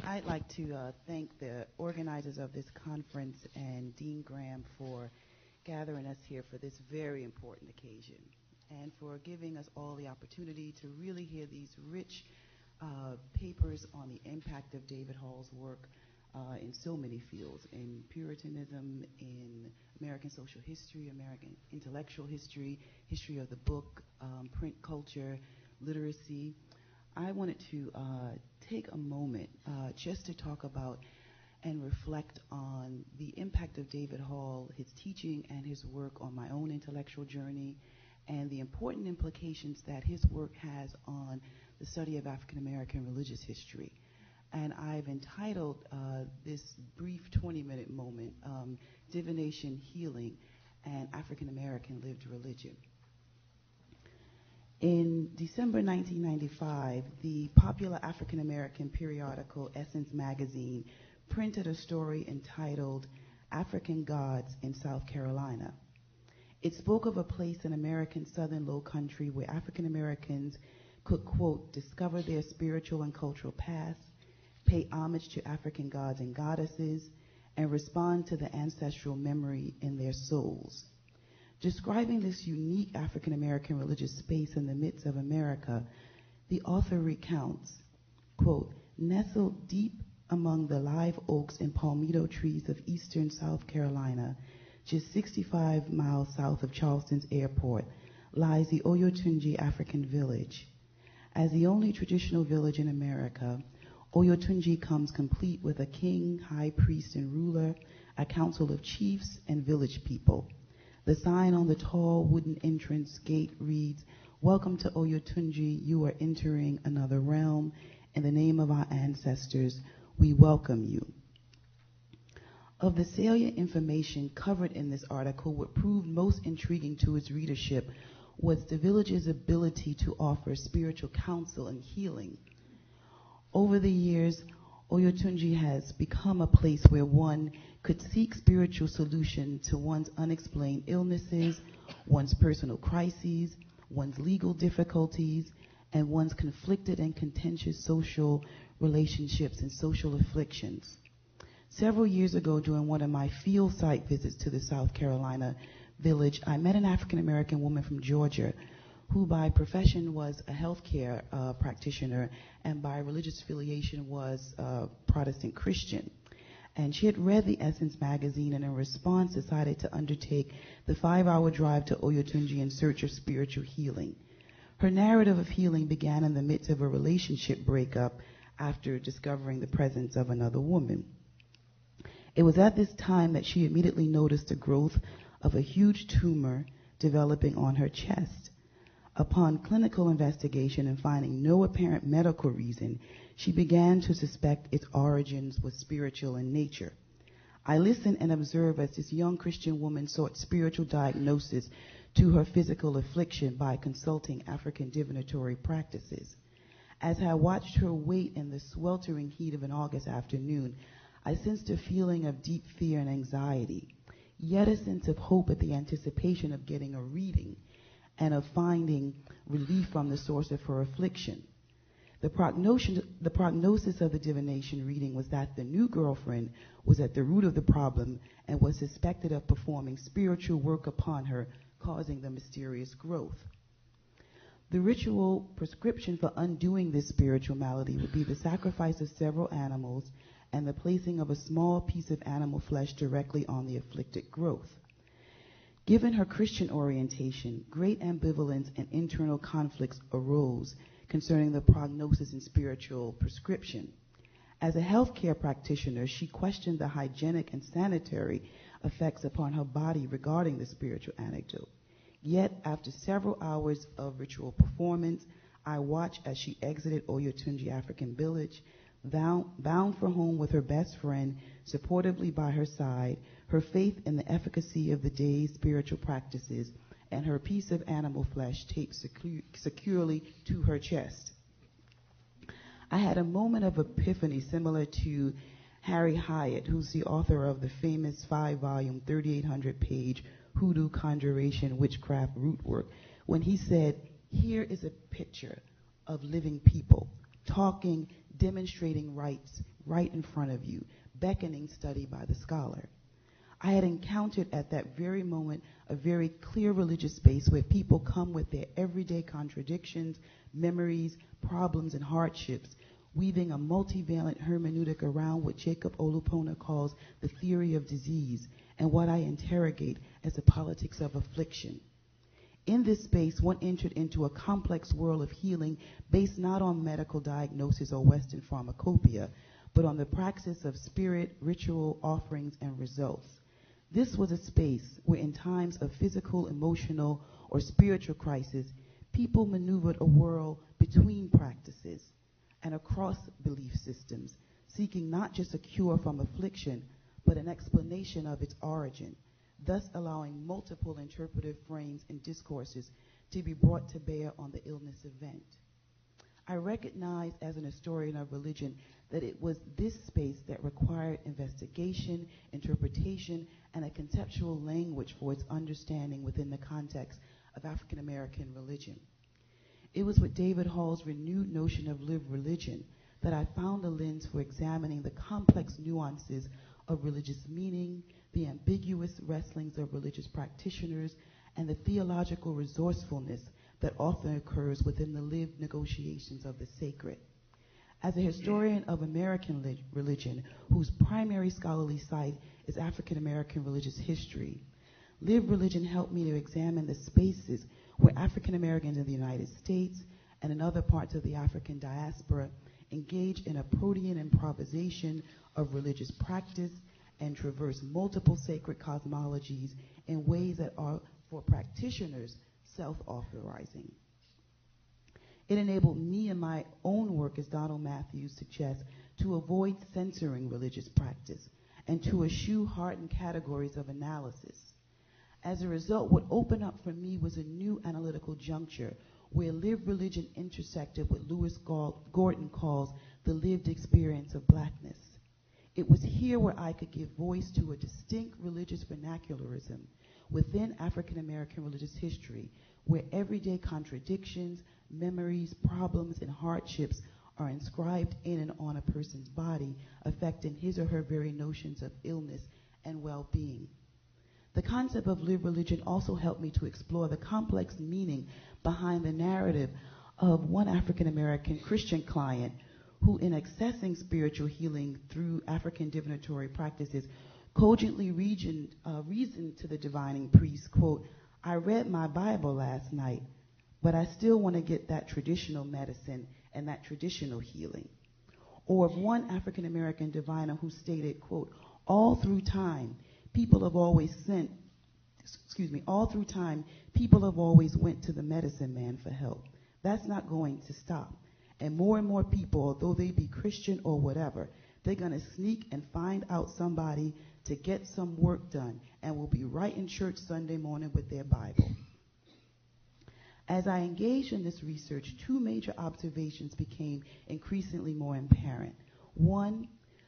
I'd like to thank the organizers of this conference and Dean Graham for gathering us here for this very important occasion and for giving us all the opportunity to really hear these rich papers on the impact of David Hall's work in so many fields, in Puritanism, in American social history, American intellectual history, history of the book, print culture, literacy. I wanted to take a moment just to talk about and reflect on the impact of David Hall, his teaching and his work on my own intellectual journey, and the important implications that his work has on the study of African American religious history. And I've entitled this brief 20-minute moment, Divination, Healing, and African American Lived Religion. In December 1995, the popular African American periodical Essence magazine printed a story entitled African Gods in South Carolina. It spoke of a place in American Southern Low Country where African Americans could, quote, discover their spiritual and cultural past, pay homage to African gods and goddesses, and respond to the ancestral memory in their souls. Describing this unique African American religious space in the midst of America, the author recounts, quote, nestled deep among the live oaks and palmetto trees of eastern South Carolina, just 65 miles south of Charleston's airport, lies the Oyotunji African village. As the only traditional village in America, Oyotunji comes complete with a king, high priest, and ruler, a council of chiefs, and village people. The sign on the tall wooden entrance gate reads, "Welcome to Oyotunji. You are entering another realm. In the name of our ancestors, we welcome you." Of the salient information covered in this article, what proved most intriguing to its readership was the village's ability to offer spiritual counsel and healing. Over the years, Oyotunji has become a place where one could seek spiritual solution to one's unexplained illnesses, one's personal crises, one's legal difficulties, and one's conflicted and contentious social relationships and social afflictions. Several years ago, during one of my field site visits to the South Carolina village, I met an African American woman from Georgia who by profession was a healthcare practitioner and by religious affiliation was Protestant Christian. And she had read the Essence magazine and in response decided to undertake the 5-hour drive to Oyotunji in search of spiritual healing. Her narrative of healing began in the midst of a relationship breakup after discovering the presence of another woman. It was at this time that she immediately noticed the growth of a huge tumor developing on her chest. Upon clinical investigation and finding no apparent medical reason, she began to suspect its origins was spiritual in nature. I listened and observed as this young Christian woman sought spiritual diagnosis to her physical affliction by consulting African divinatory practices. As I watched her wait in the sweltering heat of an August afternoon, I sensed a feeling of deep fear and anxiety, yet a sense of hope at the anticipation of getting a reading and of finding relief from the source of her affliction. The prognosis of the divination reading was that the new girlfriend was at the root of the problem and was suspected of performing spiritual work upon her, causing the mysterious growth. The ritual prescription for undoing this spiritual malady would be the sacrifice of several animals and the placing of a small piece of animal flesh directly on the afflicted growth. Given her Christian orientation, great ambivalence and internal conflicts arose concerning the prognosis and spiritual prescription. As a healthcare practitioner, she questioned the hygienic and sanitary effects upon her body regarding the spiritual anecdote. Yet, after several hours of ritual performance, I watched as she exited Oyotunji African village, bound for home with her best friend, supportively by her side, her faith in the efficacy of the day's spiritual practices, and her piece of animal flesh taped securely to her chest. I had a moment of epiphany similar to Harry Hyatt, who's the author of the famous 5-volume, 3,800-page Hoodoo Conjuration Witchcraft Root Work, when he said, "Here is a picture of living people, talking, demonstrating rites right in front of you, beckoning study by the scholar." I had encountered at that very moment a very clear religious space where people come with their everyday contradictions, memories, problems, and hardships, weaving a multivalent hermeneutic around what Jacob Olupona calls the theory of disease and what I interrogate as the politics of affliction. In this space, one entered into a complex world of healing based not on medical diagnosis or Western pharmacopoeia, but on the praxis of spirit, ritual, offerings, and results. This was a space where in times of physical, emotional, or spiritual crisis, people maneuvered a world between practices and across belief systems, seeking not just a cure from affliction, but an explanation of its origin, thus allowing multiple interpretive frames and discourses to be brought to bear on the illness event. I recognize as an historian of religion that it was this space that required investigation, interpretation, and a conceptual language for its understanding within the context of African American religion. It was with David Hall's renewed notion of lived religion that I found a lens for examining the complex nuances of religious meaning, the ambiguous wrestlings of religious practitioners, and the theological resourcefulness that often occurs within the lived negotiations of the sacred. As a historian of American religion, whose primary scholarly site is African American religious history, lived religion helped me to examine the spaces where African Americans in the United States and in other parts of the African diaspora engage in a protean improvisation of religious practice and traverse multiple sacred cosmologies in ways that are, for practitioners, self-authorizing. It enabled me in my own work, as Donald Matthews suggests, to avoid censoring religious practice and to eschew hardened categories of analysis. As a result, what opened up for me was a new analytical juncture where lived religion intersected what Lewis Gordon calls the lived experience of blackness. It was here where I could give voice to a distinct religious vernacularism within African American religious history, where everyday contradictions, memories, problems, and hardships are inscribed in and on a person's body, affecting his or her very notions of illness and well-being. The concept of lived religion also helped me to explore the complex meaning behind the narrative of one African American Christian client who, in accessing spiritual healing through African divinatory practices, cogently reasoned to the divining priest, quote, "I read my Bible last night, but I still want to get that traditional medicine and that traditional healing." Or of one African American diviner who stated, quote, all through time, people have always went to the medicine man for help. That's not going to stop. And more people, although they be Christian or whatever, they're going to sneak and find out somebody to get some work done and will be right in church Sunday morning with their Bible. As I engaged in this research, two major observations became increasingly more apparent. One,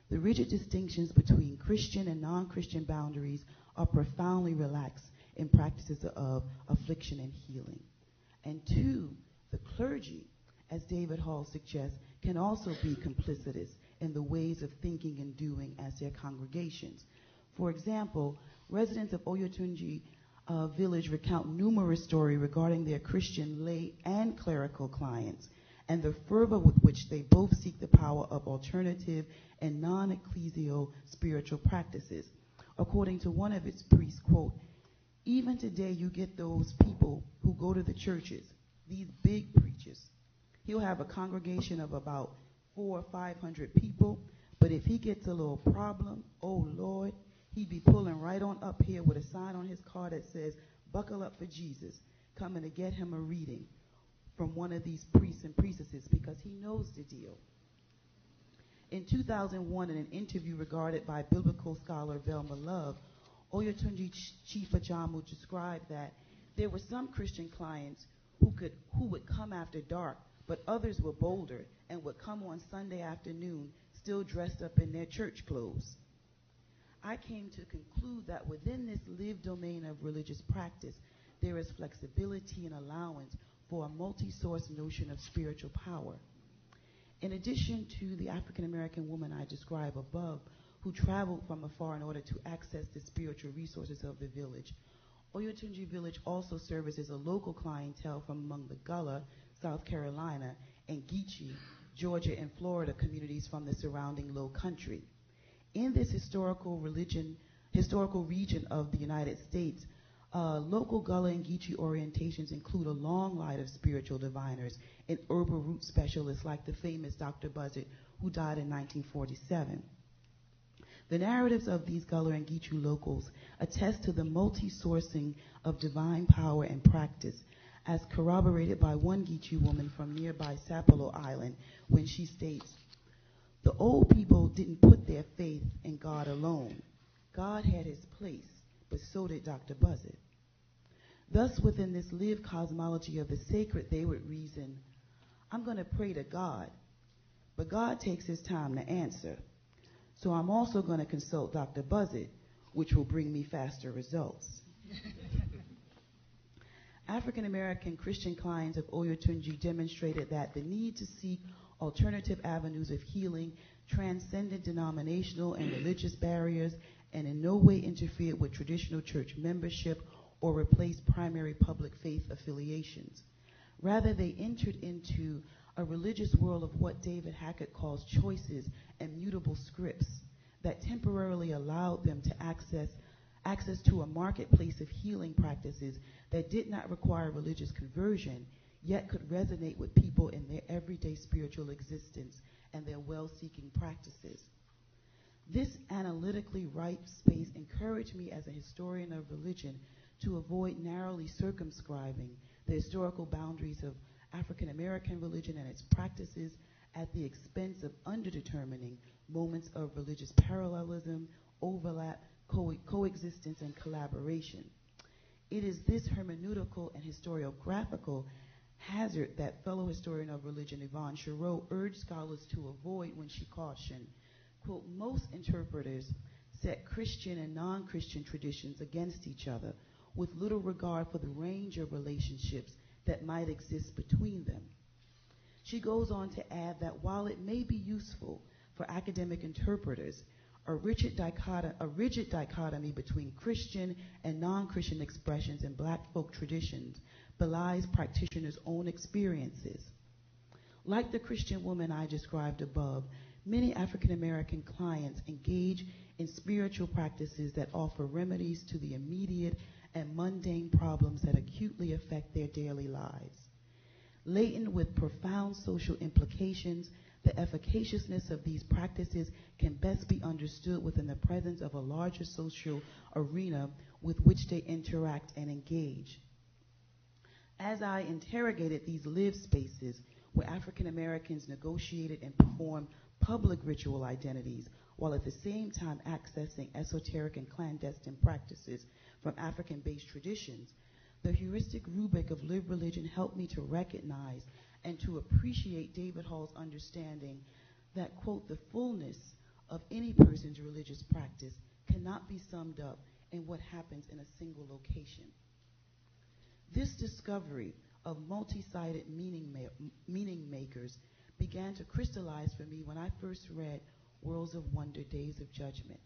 the rigid distinctions between Christian and non-Christian boundaries are profoundly relaxed in practices of affliction and healing. And two, the clergy, as David Hall suggests, can also be complicitous in the ways of thinking and doing as their congregations. For example, residents of Oyotunji village recount numerous stories regarding their Christian lay and clerical clients and the fervor with which they both seek the power of alternative and non-ecclesial spiritual practices. According to one of its priests, quote, "Even today you get those people who go to the churches, these big preachers. He'll have a congregation of about 400 or 500 people, but if he gets a little problem, oh Lord, he'd be pulling right on up here with a sign on his car that says, 'Buckle up for Jesus,' coming to get him a reading from one of these priests and priestesses because he knows the deal." In 2001, in an interview regarded by biblical scholar Velma Love, Oyotunji Chief Ajamu described that there were some Christian clients who would come after dark, but others were bolder and would come on Sunday afternoon still dressed up in their church clothes. I came to conclude that within this lived domain of religious practice, there is flexibility and allowance for a multi-source notion of spiritual power. In addition to the African American woman I describe above, who traveled from afar in order to access the spiritual resources of the village. Oyotunji village also services a local clientele from among the Gullah, South Carolina, and Geechee, Georgia, and Florida communities from the surrounding low country. In this historical region of the United States, local Gullah and Geechee orientations include a long line of spiritual diviners and herbal root specialists like the famous Dr. Buzzard, who died in 1947. The narratives of these Gullah and Geechee locals attest to the multi-sourcing of divine power and practice, as corroborated by one Geechee woman from nearby Sapelo Island when she states, "The old people didn't put their faith in God alone. God had his place, but so did Dr. Buzzard." Thus, within this lived cosmology of the sacred, they would reason, "I'm going to pray to God, but God takes his time to answer. So I'm also going to consult Dr. Buzzard, which will bring me faster results." African American Christian clients of Oyotunji demonstrated that the need to seek alternative avenues of healing transcended denominational and religious barriers and in no way interfered with traditional church membership or replaced primary public faith affiliations. Rather, they entered into a religious world of what David Hackett calls choices and mutable scripts that temporarily allowed them to access to a marketplace of healing practices that did not require religious conversion, yet could resonate with people in their everyday spiritual existence and their well-seeking practices. This analytically ripe space encouraged me as a historian of religion to avoid narrowly circumscribing the historical boundaries of African American religion and its practices at the expense of underdetermining moments of religious parallelism, overlap, coexistence, and collaboration. It is this hermeneutical and historiographical hazard that fellow historian of religion Yvonne Chereau urged scholars to avoid when she cautioned, quote, "Most interpreters set Christian and non-Christian traditions against each other with little regard for the range of relationships that might exist between them." She goes on to add that while it may be useful for academic interpreters, a rigid dichotomy between Christian and non-Christian expressions in Black folk traditions belies practitioners' own experiences. Like the Christian woman I described above, many African American clients engage in spiritual practices that offer remedies to the immediate and mundane problems that acutely affect their daily lives. Latent with profound social implications, the efficaciousness of these practices can best be understood within the presence of a larger social arena with which they interact and engage. As I interrogated these lived spaces where African Americans negotiated and performed public ritual identities while at the same time accessing esoteric and clandestine practices from African-based traditions, the heuristic rubric of lived religion helped me to recognize and to appreciate David Hall's understanding that, quote, "the fullness of any person's religious practice cannot be summed up in what happens in a single location." This discovery of multi-sided meaning makers began to crystallize for me when I first read Worlds of Wonder, Days of Judgment.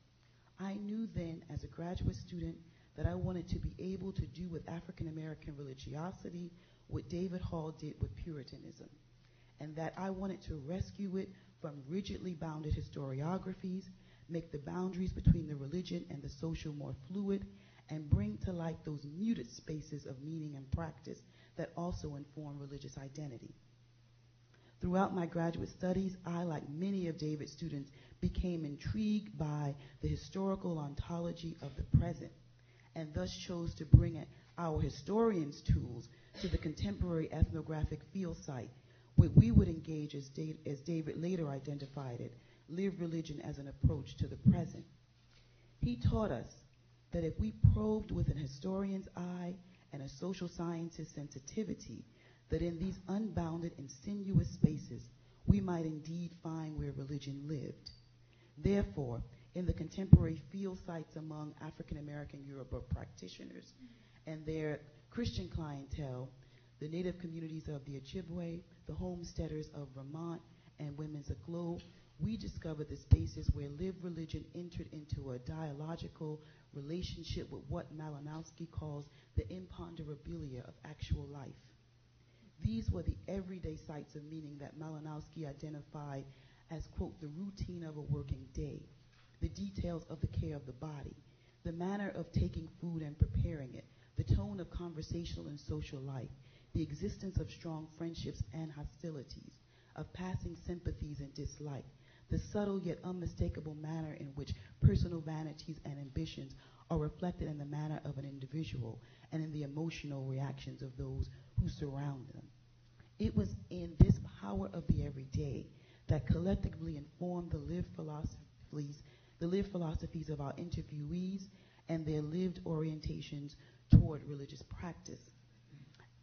I knew then as a graduate student that I wanted to be able to do with African American religiosity what David Hall did with Puritanism, and that I wanted to rescue it from rigidly bounded historiographies, make the boundaries between the religion and the social more fluid, and bring to light those muted spaces of meaning and practice that also inform religious identity. Throughout my graduate studies, I, like many of David's students, became intrigued by the historical ontology of the present, and thus chose to bring our historians' tools to the contemporary ethnographic field site, where we would engage, as David later identified it, live religion as an approach to the present. He taught us that if we probed with an historian's eye and a social scientist's sensitivity, that in these unbounded and sinuous spaces, we might indeed find where religion lived. Therefore, in the contemporary field sites among African American Yoruba practitioners and their Christian clientele, the native communities of the Ojibwe, the homesteaders of Vermont, and Women's Aglow, we discovered the spaces where lived religion entered into a dialogical relationship with what Malinowski calls the imponderabilia of actual life. These were the everyday sites of meaning that Malinowski identified as, quote, the routine of a working day, the details of the care of the body, the manner of taking food and preparing it, the tone of conversational and social life, the existence of strong friendships and hostilities, of passing sympathies and dislike, the subtle yet unmistakable manner in which personal vanities and ambitions are reflected in the manner of an individual and in the emotional reactions of those who surround them. It was in this power of the everyday that collectively informed the lived philosophies of our interviewees and their lived orientations toward religious practice.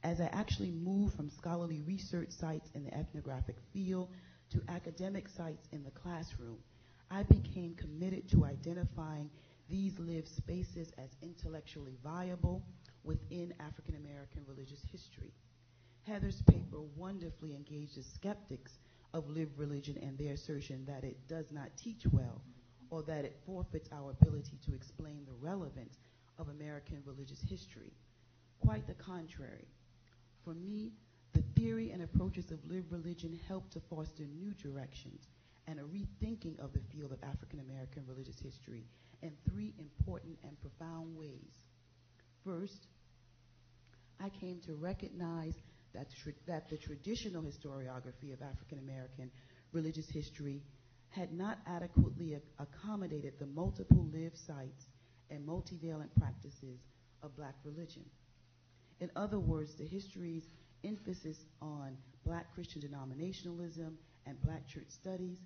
As I actually moved from scholarly research sites in the ethnographic field to academic sites in the classroom, I became committed to identifying these lived spaces as intellectually viable within African American religious history. Heather's paper wonderfully engages skeptics of lived religion and their assertion that it does not teach well or that it forfeits our ability to explain the relevance of American religious history. Quite the contrary. For me, the theory and approaches of lived religion help to foster new directions and a rethinking of the field of African American religious history in three important and profound ways. First, I came to recognize that the traditional historiography of African American religious history had not adequately accommodated the multiple lived sites and multivalent practices of black religion. In other words, the history's emphasis on black Christian denominationalism and black church studies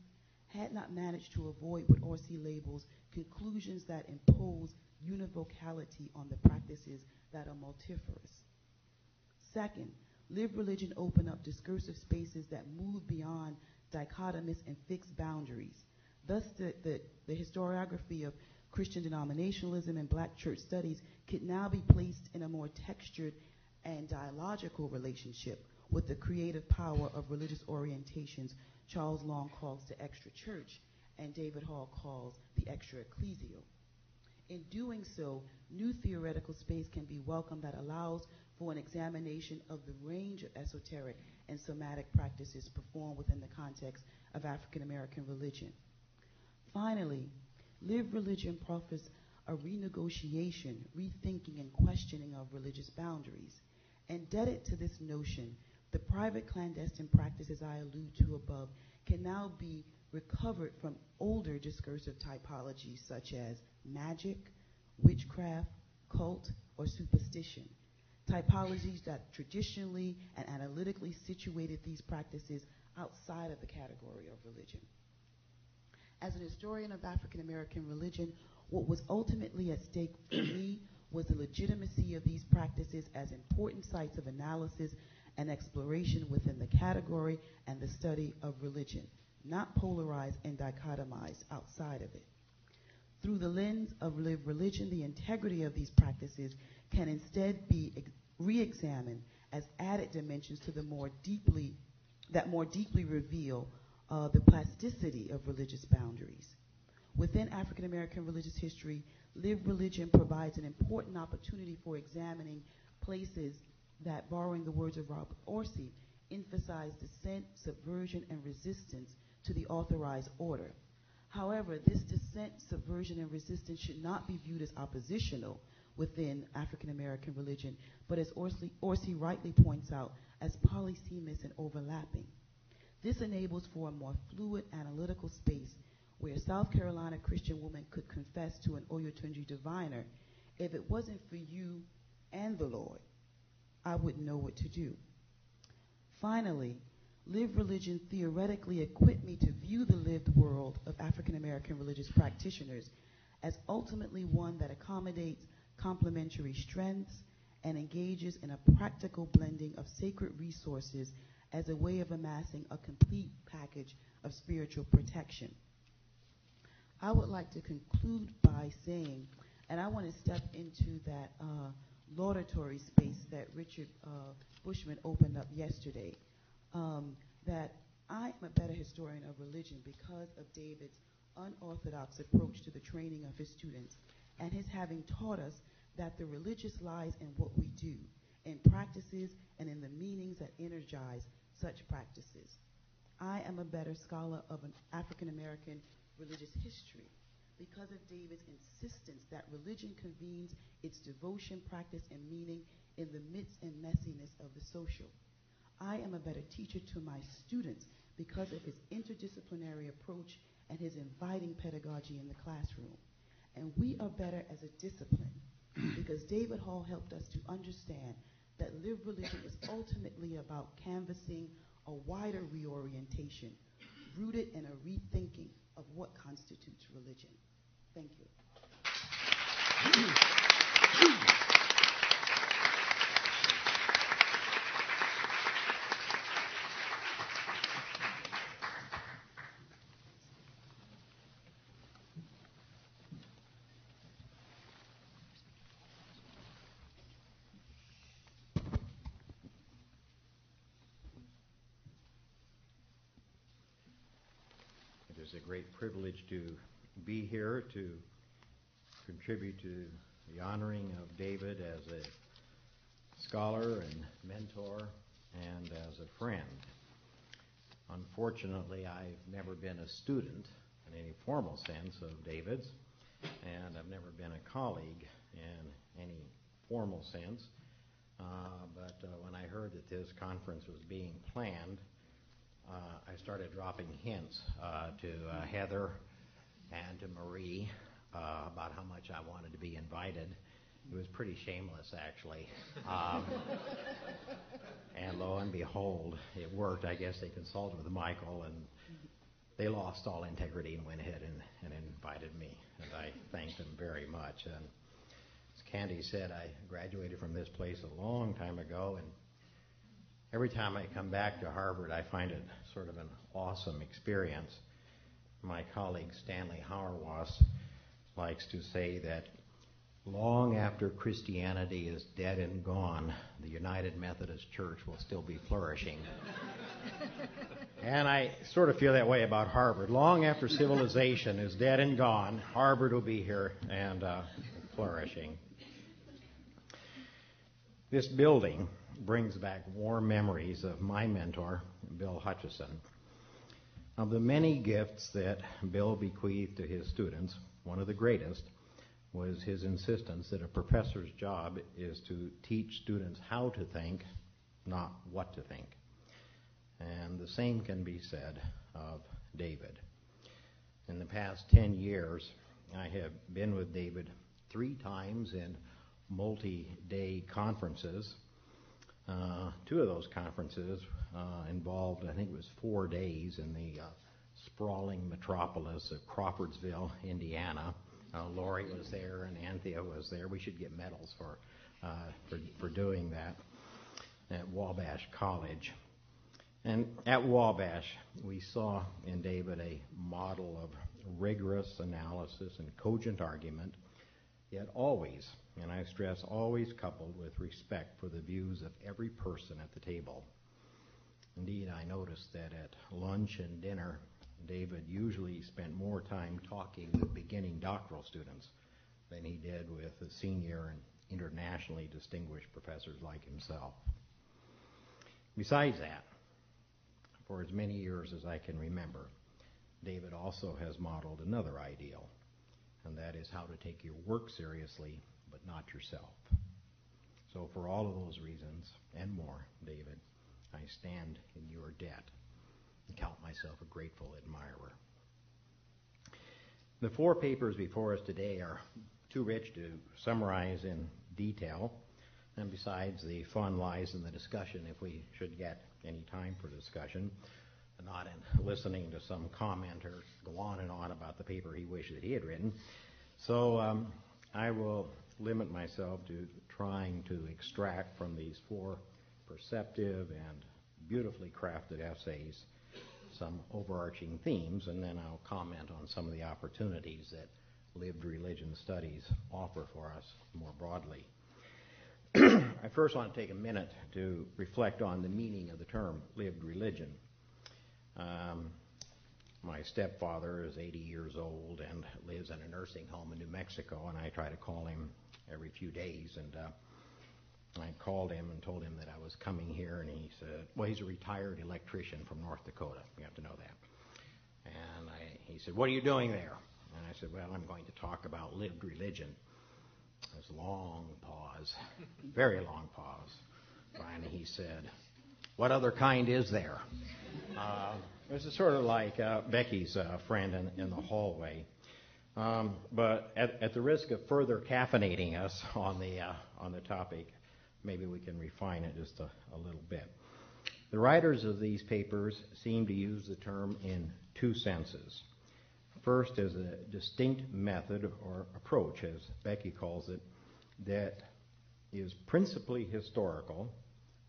had not managed to avoid what Orsi labels conclusions that impose univocality on the practices that are multifarious. Second, lived religion opened up discursive spaces that move beyond dichotomous and fixed boundaries. Thus, the historiography of Christian denominationalism and black church studies could now be placed in a more textured and dialogical relationship with the creative power of religious orientations Charles Long calls the extra church and David Hall calls the extra ecclesial. In doing so, new theoretical space can be welcomed that allows for an examination of the range of esoteric and somatic practices performed within the context of African American religion. Finally, lived religion proffers a renegotiation, rethinking, and questioning of religious boundaries. Indebted to this notion, the private clandestine practices I allude to above can now be recovered from older discursive typologies such as magic, witchcraft, cult, or superstition, typologies that traditionally and analytically situated these practices outside of the category of religion. As an historian of African American religion, what was ultimately at stake for me was the legitimacy of these practices as important sites of analysis and exploration within the category and the study of religion, not polarized and dichotomized outside of it. Through the lens of lived religion, the integrity of these practices can instead be re-examined as added dimensions to that more deeply reveal the plasticity of religious boundaries. Within African American religious history, lived religion provides an important opportunity for examining places that, borrowing the words of Robert Orsi, emphasize dissent, subversion, and resistance to the authorized order. However, this dissent, subversion, and resistance should not be viewed as oppositional within African American religion, but as Orsi rightly points out, as polysemous and overlapping. This enables for a more fluid analytical space where a South Carolina Christian woman could confess to an Oyotunji diviner, if it wasn't for you and the Lord, I wouldn't know what to do. Finally, lived religion theoretically equipped me to view the lived world of African American religious practitioners as ultimately one that accommodates complementary strengths and engages in a practical blending of sacred resources as a way of amassing a complete package of spiritual protection. I would like to conclude by saying, and I want to step into that laudatory space that Richard Bushman opened up yesterday, that I am a better historian of religion because of David's unorthodox approach to the training of his students and his having taught us that the religious lies in what we do, in practices, and in the meanings that energize such practices. I am a better scholar of an African American religious history because of David's insistence that religion convenes its devotion, practice, and meaning in the midst and messiness of the social. I am a better teacher to my students because of his interdisciplinary approach and his inviting pedagogy in the classroom. And we are better as a discipline because David Hall helped us to understand that lived religion is ultimately about canvassing a wider reorientation rooted in a rethinking of what constitutes religion. Thank you. It is a great privilege to be here to contribute to the honoring of David as a scholar and mentor and as a friend. Unfortunately, I've never been a student in any formal sense of David's, and I've never been a colleague in any formal sense. But when I heard that this conference was being planned, I started dropping hints to Heather and to Marie about how much I wanted to be invited. It was pretty shameless, actually. And lo and behold, it worked. I guess they consulted with Michael, and they lost all integrity and went ahead and invited me. And I thanked them very much. And as Candy said, I graduated from this place a long time ago, and every time I come back to Harvard, I find it sort of an awesome experience. My colleague Stanley Hauerwas likes to say that long after Christianity is dead and gone, the United Methodist Church will still be flourishing. And I sort of feel that way about Harvard. Long after civilization is dead and gone, Harvard will be here and flourishing. This building brings back warm memories of my mentor, Bill Hutchison. Of the many gifts that Bill bequeathed to his students, one of the greatest was his insistence that a professor's job is to teach students how to think, not what to think. And the same can be said of David. In the past 10 years, I have been with David 3 times in multi-day conferences. 2 of those conferences involved, I think it was 4 days in the sprawling metropolis of Crawfordsville, Indiana. Lori was there and Anthea was there. We should get medals for doing that at Wabash College. And at Wabash, we saw in David a model of rigorous analysis and cogent argument, yet always, and I stress always, coupled with respect for the views of every person at the table. Indeed, I noticed that at lunch and dinner, David usually spent more time talking with beginning doctoral students than he did with the senior and internationally distinguished professors like himself. Besides that, for as many years as I can remember, David also has modeled another ideal, and that is how to take your work seriously, but not yourself. So for all of those reasons and more, David, I stand in your debt and count myself a grateful admirer. The 4 papers before us today are too rich to summarize in detail, and besides, the fun lies in the discussion if we should get any time for discussion, not in listening to some commenter go on and on about the paper he wished that he had written. So I will limit myself to trying to extract from these 4 perceptive and beautifully crafted essays some overarching themes, and then I'll comment on some of the opportunities that lived religion studies offer for us more broadly. I first want to take a minute to reflect on the meaning of the term lived religion. My stepfather is 80 years old and lives in a nursing home in New Mexico, and I try to call him every few days. And I called him and told him that I was coming here, and he said, well, he's a retired electrician from North Dakota. You have to know that. And he said, what are you doing there? And I said, well, I'm going to talk about lived religion. There's a long pause, very long pause. Finally, he said, what other kind is there? This is sort of like Becky's friend in the hallway. But at the risk of further caffeinating us on the topic, maybe we can refine it just a little bit. The writers of these papers seem to use the term in two senses. First, as a distinct method or approach, as Becky calls it, that is principally historical,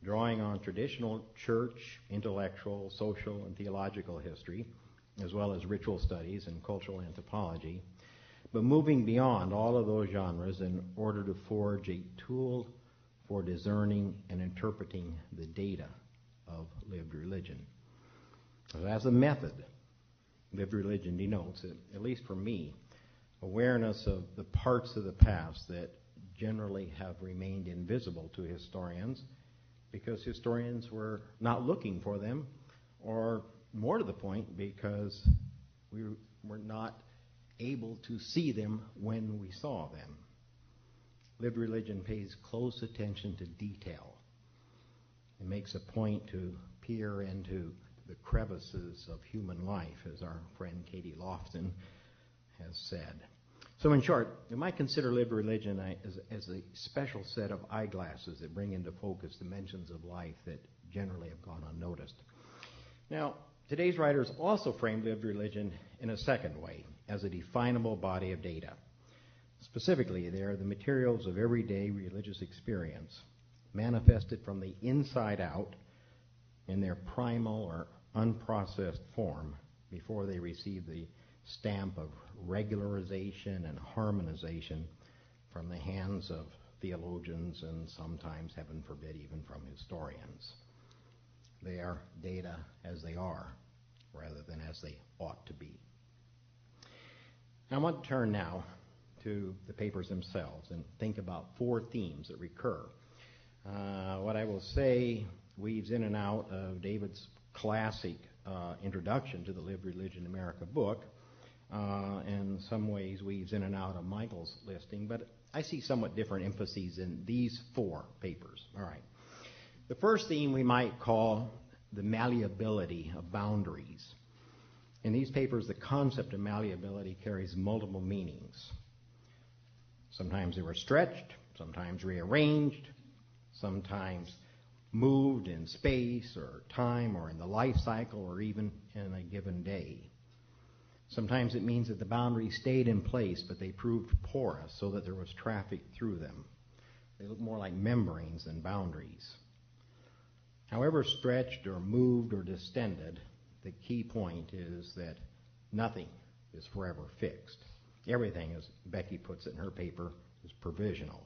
drawing on traditional church, intellectual, social, and theological history, as well as ritual studies and cultural anthropology, but moving beyond all of those genres in order to forge a tool for discerning and interpreting the data of lived religion. So as a method, lived religion denotes, at least for me, awareness of the parts of the past that generally have remained invisible to historians because historians were not looking for them, or more to the point, because we were not able to see them when we saw them. Lived religion pays close attention to detail. It makes a point to peer into the crevices of human life, as our friend Katie Lofton has said. So in short, you might consider lived religion as a special set of eyeglasses that bring into focus dimensions of life that generally have gone unnoticed. Now, today's writers also frame lived religion in a second way, as a definable body of data. Specifically, they are the materials of everyday religious experience, manifested from the inside out in their primal or unprocessed form before they receive the stamp of regularization and harmonization from the hands of theologians and sometimes, heaven forbid, even from historians. They are data as they are, rather than as they ought to be. I want to turn now to the papers themselves and think about four themes that recur. What I will say weaves in and out of David's classic introduction to the Lived Religion America book, in some ways weaves in and out of Michael's listing, but I see somewhat different emphases in these four papers. All right. The first theme we might call the malleability of boundaries. In these papers, the concept of malleability carries multiple meanings. Sometimes they were stretched, sometimes rearranged, sometimes moved in space or time or in the life cycle or even in a given day. Sometimes it means that the boundaries stayed in place, but they proved porous so that there was traffic through them. They look more like membranes than boundaries. However stretched or moved or distended, the key point is that nothing is forever fixed. Everything, as Becky puts it in her paper, is provisional.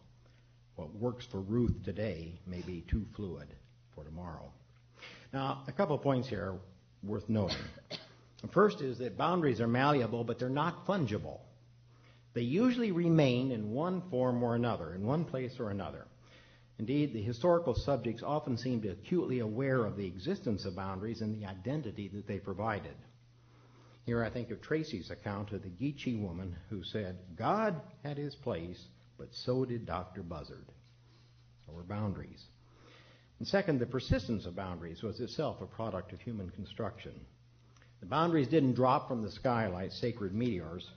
What works for Ruth today may be too fluid for tomorrow. Now, a couple of points here are worth noting. The first is that boundaries are malleable, but they're not fungible. They usually remain in one form or another, in one place or another. Indeed, the historical subjects often seem to acutely aware of the existence of boundaries and the identity that they provided. Here I think of Tracy's account of the Geechee woman who said, God had his place, but so did Dr. Buzzard. So were boundaries. And second, the persistence of boundaries was itself a product of human construction. The boundaries didn't drop from the sky like sacred meteors,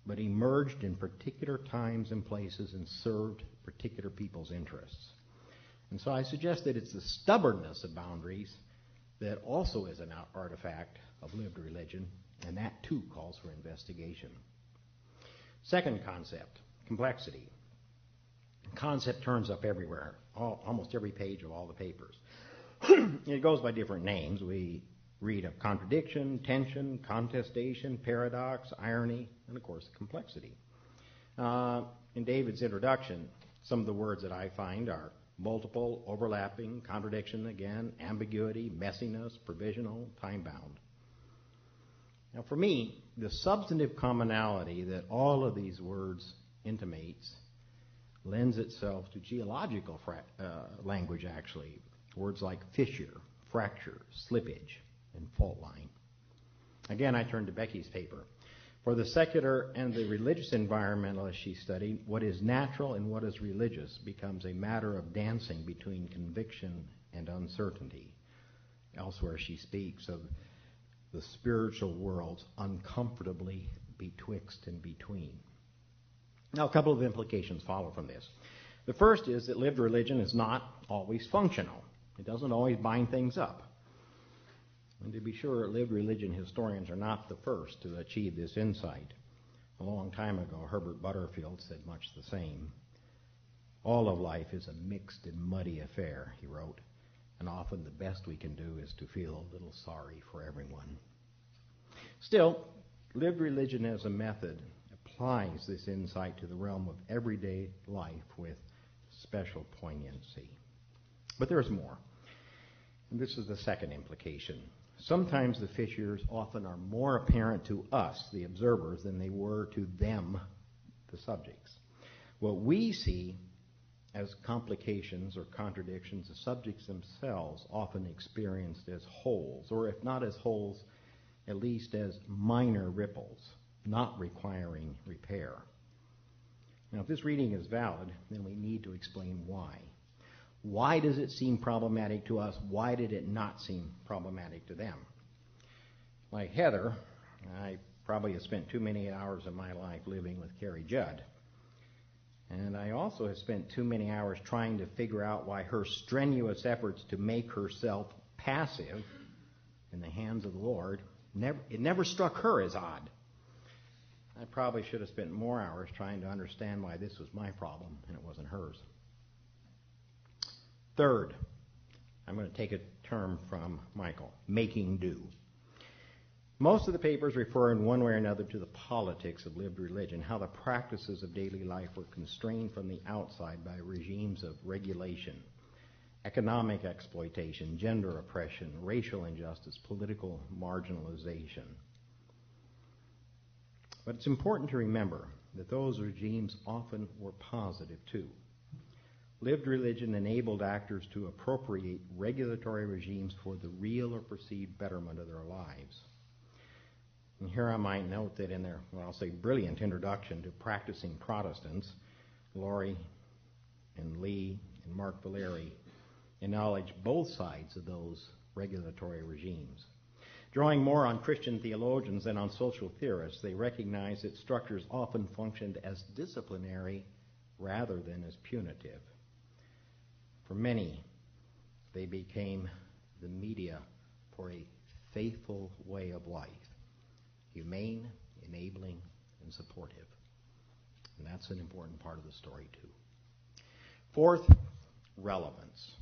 but emerged in particular times and places and served particular people's interests. And so I suggest that it's the stubbornness of boundaries that also is an artifact of lived religion, and that too calls for investigation. Second concept, complexity. The concept turns up everywhere, almost every page of all the papers. It goes by different names. We read of contradiction, tension, contestation, paradox, irony, and of course complexity. In David's introduction, some of the words that I find are multiple, overlapping, contradiction again, ambiguity, messiness, provisional, time-bound. Now, for me, the substantive commonality that all of these words intimates lends itself to geological language, actually. Words like fissure, fracture, slippage, and fault line. Again, I turn to Becky's paper. For the secular and the religious environmentalist she studied, what is natural and what is religious becomes a matter of dancing between conviction and uncertainty. Elsewhere, she speaks of the spiritual worlds uncomfortably betwixt and between. Now, a couple of implications follow from this. The first is that lived religion is not always functional. It doesn't always bind things up. And to be sure, lived religion historians are not the first to achieve this insight. A long time ago, Herbert Butterfield said much the same. All of life is a mixed and muddy affair, he wrote, and often the best we can do is to feel a little sorry for everyone. Still, lived religion as a method applies this insight to the realm of everyday life with special poignancy. But there's more. And this is the second implication. Sometimes the fissures often are more apparent to us, the observers, than they were to them, the subjects. What we see as complications or contradictions, the subjects themselves often experienced as holes, or if not as holes, at least as minor ripples, not requiring repair. Now, if this reading is valid, then we need to explain why. Why does it seem problematic to us? Why did it not seem problematic to them? Like Heather, I probably have spent too many hours of my life living with Carrie Judd. And I also have spent too many hours trying to figure out why her strenuous efforts to make herself passive in the hands of the Lord, it never struck her as odd. I probably should have spent more hours trying to understand why this was my problem and it wasn't hers. Third, I'm going to take a term from Michael, making do. Most of the papers refer in one way or another to the politics of lived religion, how the practices of daily life were constrained from the outside by regimes of regulation, economic exploitation, gender oppression, racial injustice, political marginalization. But it's important to remember that those regimes often were positive too. Lived religion enabled actors to appropriate regulatory regimes for the real or perceived betterment of their lives. And here I might note that in their, I'll say, brilliant introduction to Practicing Protestants, Laurie and Lee and Mark Valeri acknowledge both sides of those regulatory regimes. Drawing more on Christian theologians than on social theorists, they recognize that structures often functioned as disciplinary rather than as punitive. For many, they became the media for a faithful way of life, humane, enabling, and supportive. And that's an important part of the story, too. Fourth, relevance.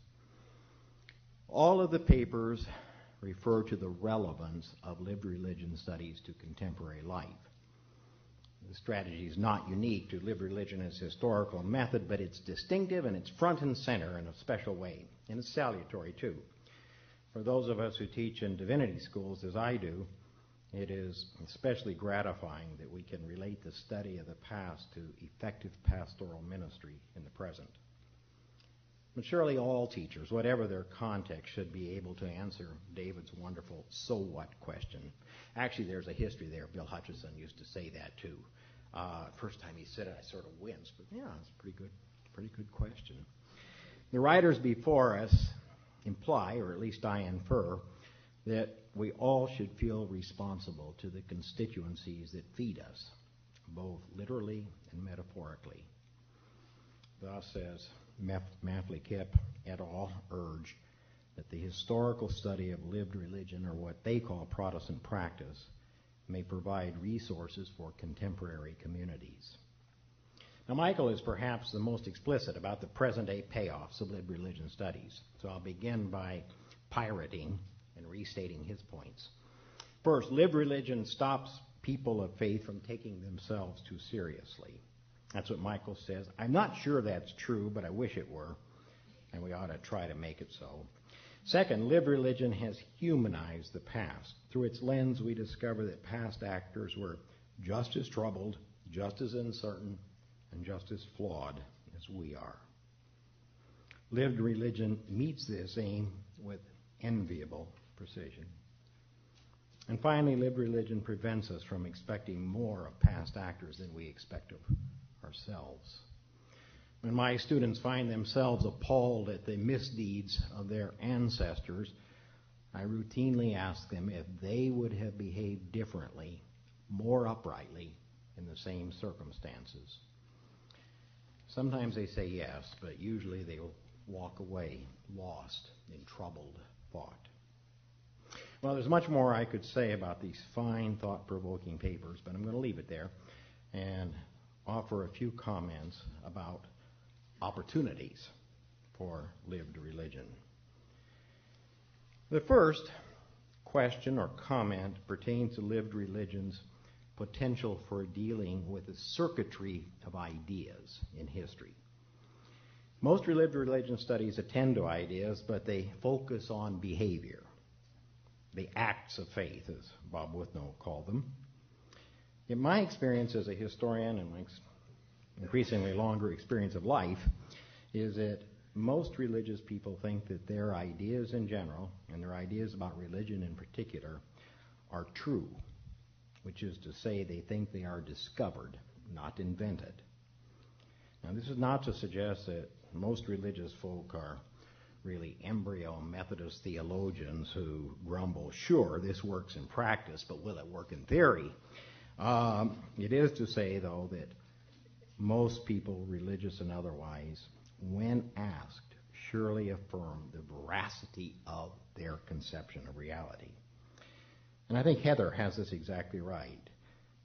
All of the papers refer to the relevance of lived religion studies to contemporary life. The strategy is not unique to lived religion as a historical method, but it's distinctive and it's front and center in a special way. And it's salutary, too. For those of us who teach in divinity schools, as I do, it is especially gratifying that we can relate the study of the past to effective pastoral ministry in the present. But surely all teachers, whatever their context, should be able to answer David's wonderful so what question. Actually, there's a history there. Bill Hutchison used to say that too. First time he said it, I sort of winced, but yeah, it's a pretty good question. The writers before us imply, or at least I infer, that we all should feel responsible to the constituencies that feed us, both literally and metaphorically. Thus, as Maffley Kipp et al. Urge that the historical study of lived religion, or what they call Protestant practice, may provide resources for contemporary communities. Now, Michael is perhaps the most explicit about the present-day payoffs of lived religion studies, so I'll begin by pirating and restating his points. First, lived religion stops people of faith from taking themselves too seriously. That's what Michael says. I'm not sure that's true, but I wish it were, and we ought to try to make it so. Second, lived religion has humanized the past. Through its lens, we discover that past actors were just as troubled, just as uncertain, and just as flawed as we are. Lived religion meets this aim with enviable precision. And finally, lived religion prevents us from expecting more of past actors than we expect of ourselves. When my students find themselves appalled at the misdeeds of their ancestors, I routinely ask them if they would have behaved differently, more uprightly, in the same circumstances. Sometimes they say yes, but usually they will walk away lost in troubled thought. Well, there's much more I could say about these fine, thought-provoking papers, but I'm going to leave it there and offer a few comments about opportunities for lived religion. The first question or comment pertains to lived religion's potential for dealing with the circuitry of ideas in history. Most lived religion studies attend to ideas, but they focus on behavior, the acts of faith, as Bob Withnow called them. In my experience as a historian and my increasingly longer experience of life is that most religious people think that their ideas in general and their ideas about religion in particular are true, which is to say they think they are discovered, not invented. Now, this is not to suggest that most religious folk are really embryo Methodist theologians who grumble, sure, this works in practice, but will it work in theory? It is to say, though, that most people, religious and otherwise, when asked, surely affirm the veracity of their conception of reality. And I think Heather has this exactly right.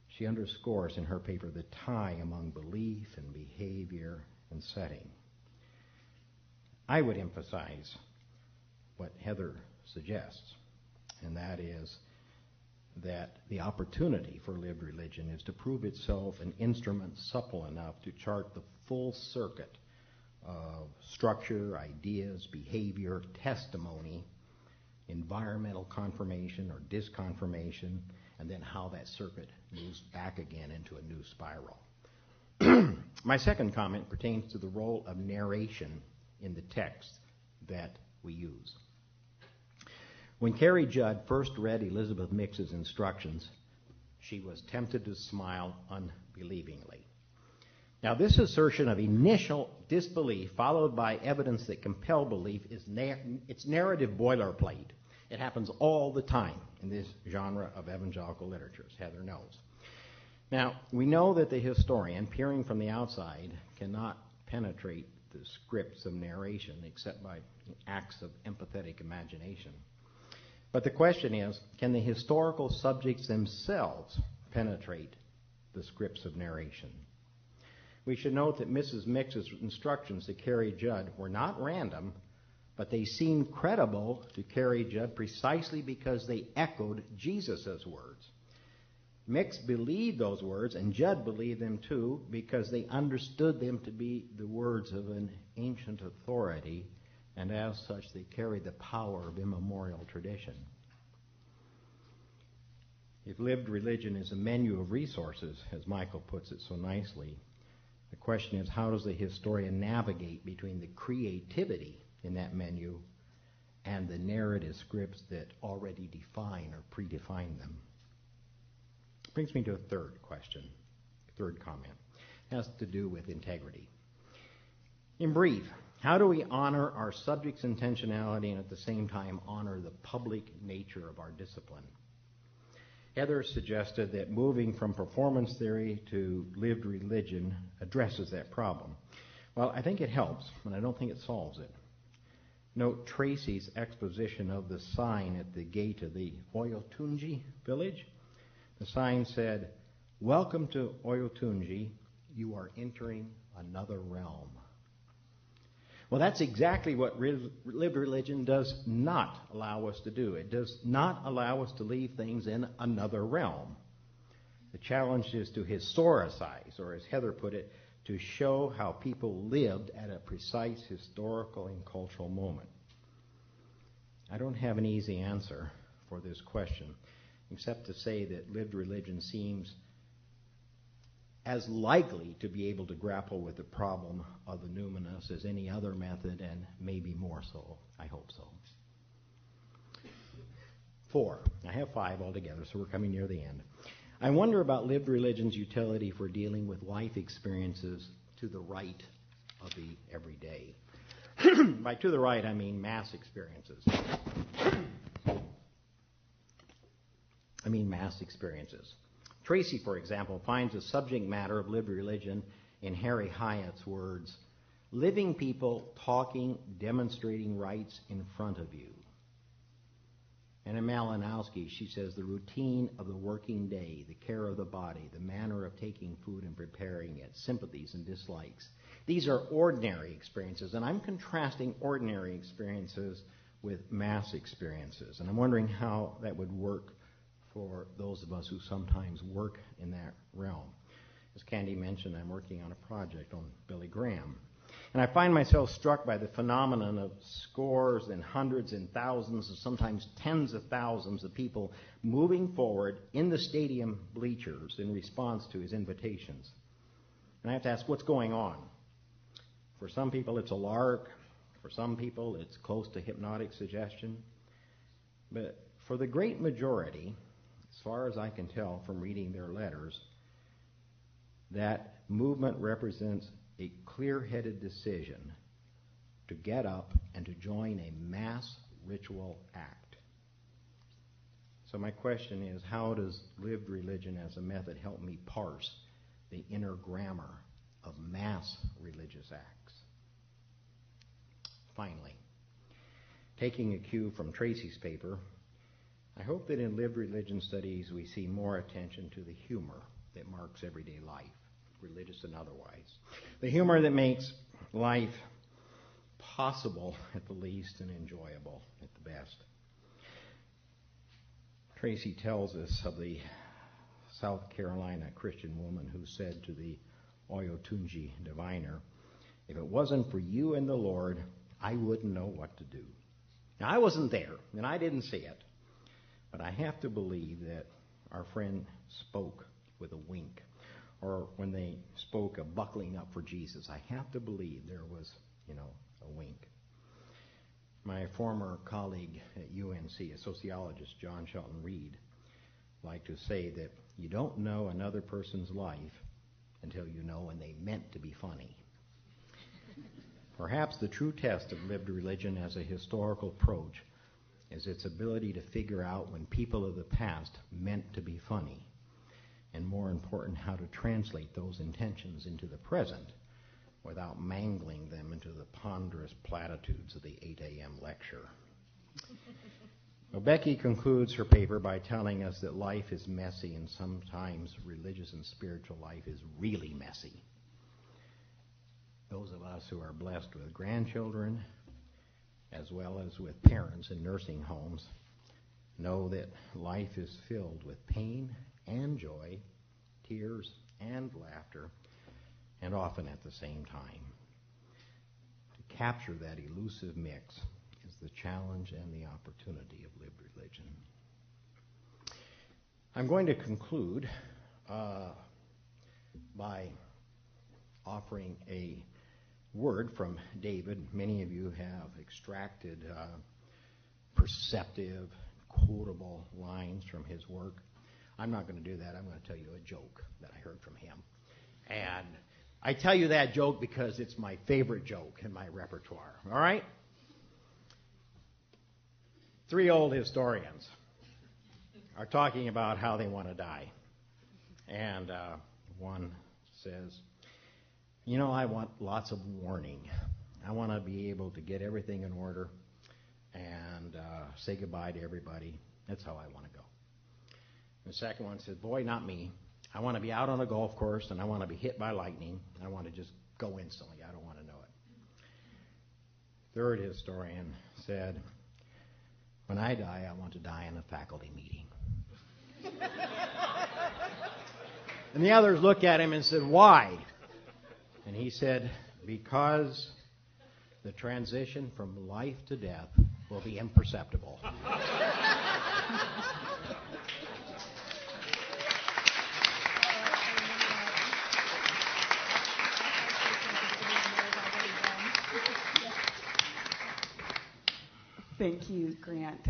She underscores in her paper the tie among belief and behavior and setting. I would emphasize what Heather suggests, and that is that the opportunity for lived religion is to prove itself an instrument supple enough to chart the full circuit of structure, ideas, behavior, testimony, environmental confirmation or disconfirmation, and then how that circuit moves back again into a new spiral. My second comment pertains to the role of narration in the text that we use. When Carrie Judd first read Elizabeth Mix's instructions, she was tempted to smile unbelievingly. Now, this assertion of initial disbelief followed by evidence that compel belief is it's narrative boilerplate. It happens all the time in this genre of evangelical literature, as Heather knows. Now, we know that the historian, peering from the outside, cannot penetrate the scripts of narration except by acts of empathetic imagination. But the question is, can the historical subjects themselves penetrate the scripts of narration? We should note that Mrs. Mix's instructions to Carrie Judd were not random, but they seemed credible to Carrie Judd precisely because they echoed Jesus' words. Mix believed those words, and Judd believed them too, because they understood them to be the words of an ancient authority, and as such they carried the power of immemorial tradition. If lived religion is a menu of resources, as Michael puts it so nicely, the question is, how does the historian navigate between the creativity in that menu and the narrative scripts that already define or predefine them? Brings me to a third comment. It has to do with integrity. In brief, how do we honor our subject's intentionality and at the same time honor the public nature of our discipline? Heather suggested that moving from performance theory to lived religion addresses that problem. Well, I think it helps, but I don't think it solves it. Note Tracy's exposition of the sign at the gate of the Oyotunji village. The sign said, "Welcome to Oyotunji, you are entering another realm." Well, that's exactly what lived religion does not allow us to do. It does not allow us to leave things in another realm. The challenge is to historicize, or as Heather put it, to show how people lived at a precise historical and cultural moment. I don't have an easy answer for this question, except to say that lived religion seems as likely to be able to grapple with the problem of the numinous as any other method, and maybe more so. I hope so. 4. I have 5 altogether, so we're coming near the end. I wonder about lived religion's utility for dealing with life experiences to the right of the everyday. By to the right, I mean mass experiences. Tracy, for example, finds the subject matter of lived religion in Harry Hyatt's words, living people talking, demonstrating rights in front of you. And in Malinowski, she says the routine of the working day, the care of the body, the manner of taking food and preparing it, sympathies and dislikes. These are ordinary experiences, and I'm contrasting ordinary experiences with mass experiences. And I'm wondering how that would work for those of us who sometimes work in that realm. As Candy mentioned, I'm working on a project on Billy Graham. And I find myself struck by the phenomenon of scores and hundreds and thousands and sometimes tens of thousands of people moving forward in the stadium bleachers in response to his invitations. And I have to ask, what's going on? For some people, it's a lark. For some people, it's close to hypnotic suggestion. But for the great majority, as far as I can tell from reading their letters, that movement represents a clear-headed decision to get up and to join a mass ritual act. So my question is, how does lived religion as a method help me parse the inner grammar of mass religious acts? Finally, taking a cue from Tracy's paper, I hope that in lived religion studies we see more attention to the humor that marks everyday life, religious and otherwise. The humor that makes life possible at the least and enjoyable at the best. Tracy tells us of the South Carolina Christian woman who said to the Oyotunji diviner, "If it wasn't for you and the Lord, I wouldn't know what to do." Now, I wasn't there, and I didn't see it, but I have to believe that our friend spoke with a wink. Or when they spoke of buckling up for Jesus, I have to believe there was, a wink. My former colleague at UNC, a sociologist, John Shelton Reed, liked to say that you don't know another person's life until you know when they meant to be funny. Perhaps the true test of lived religion as a historical approach is its ability to figure out when people of the past meant to be funny, and more important, how to translate those intentions into the present without mangling them into the ponderous platitudes of the 8 a.m. lecture. Well, Becky concludes her paper by telling us that life is messy, and sometimes religious and spiritual life is really messy. Those of us who are blessed with grandchildren, as well as with parents in nursing homes, know that life is filled with pain and joy, tears and laughter, and often at the same time. To capture that elusive mix is the challenge and the opportunity of lived religion. I'm going to conclude by offering a word from David. Many of you have extracted perceptive, quotable lines from his work. I'm not going to do that. I'm going to tell you a joke that I heard from him. And I tell you that joke because it's my favorite joke in my repertoire. All right? 3 old historians are talking about how they want to die. And one says, I want lots of warning. I want to be able to get everything in order and say goodbye to everybody. That's how I want to go. The second one said, boy, not me. I want to be out on a golf course, and I want to be hit by lightning. I want to just go instantly. I don't want to know it. Third historian said, when I die, I want to die in a faculty meeting. And the others looked at him and said, why? And he said, because the transition from life to death will be imperceptible. Thank you, Grant.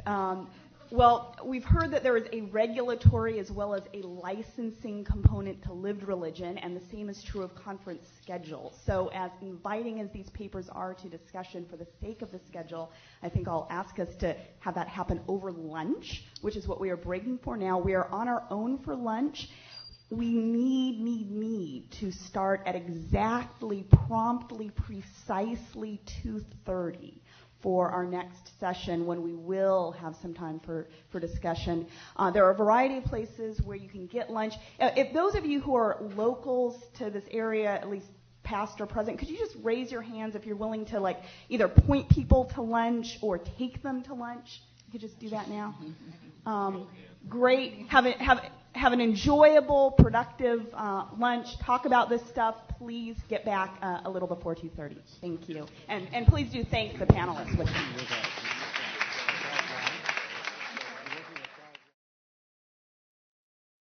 Well, we've heard that there is a regulatory as well as a licensing component to lived religion, and the same is true of conference schedules. So as inviting as these papers are to discussion for the sake of the schedule, I think I'll ask us to have that happen over lunch, which is what we are breaking for now. We are on our own for lunch. We need to start at exactly, promptly, precisely 2:30. For our next session, when we will have some time for discussion. There are a variety of places where you can get lunch. If those of you who are locals to this area, at least past or present, could you just raise your hands if you're willing to either point people to lunch or take them to lunch? You could just do that now. Great. Have an enjoyable, productive lunch. Talk about this stuff. Please get back a little before 2:30. Thank you. And please do thank the panelists with me.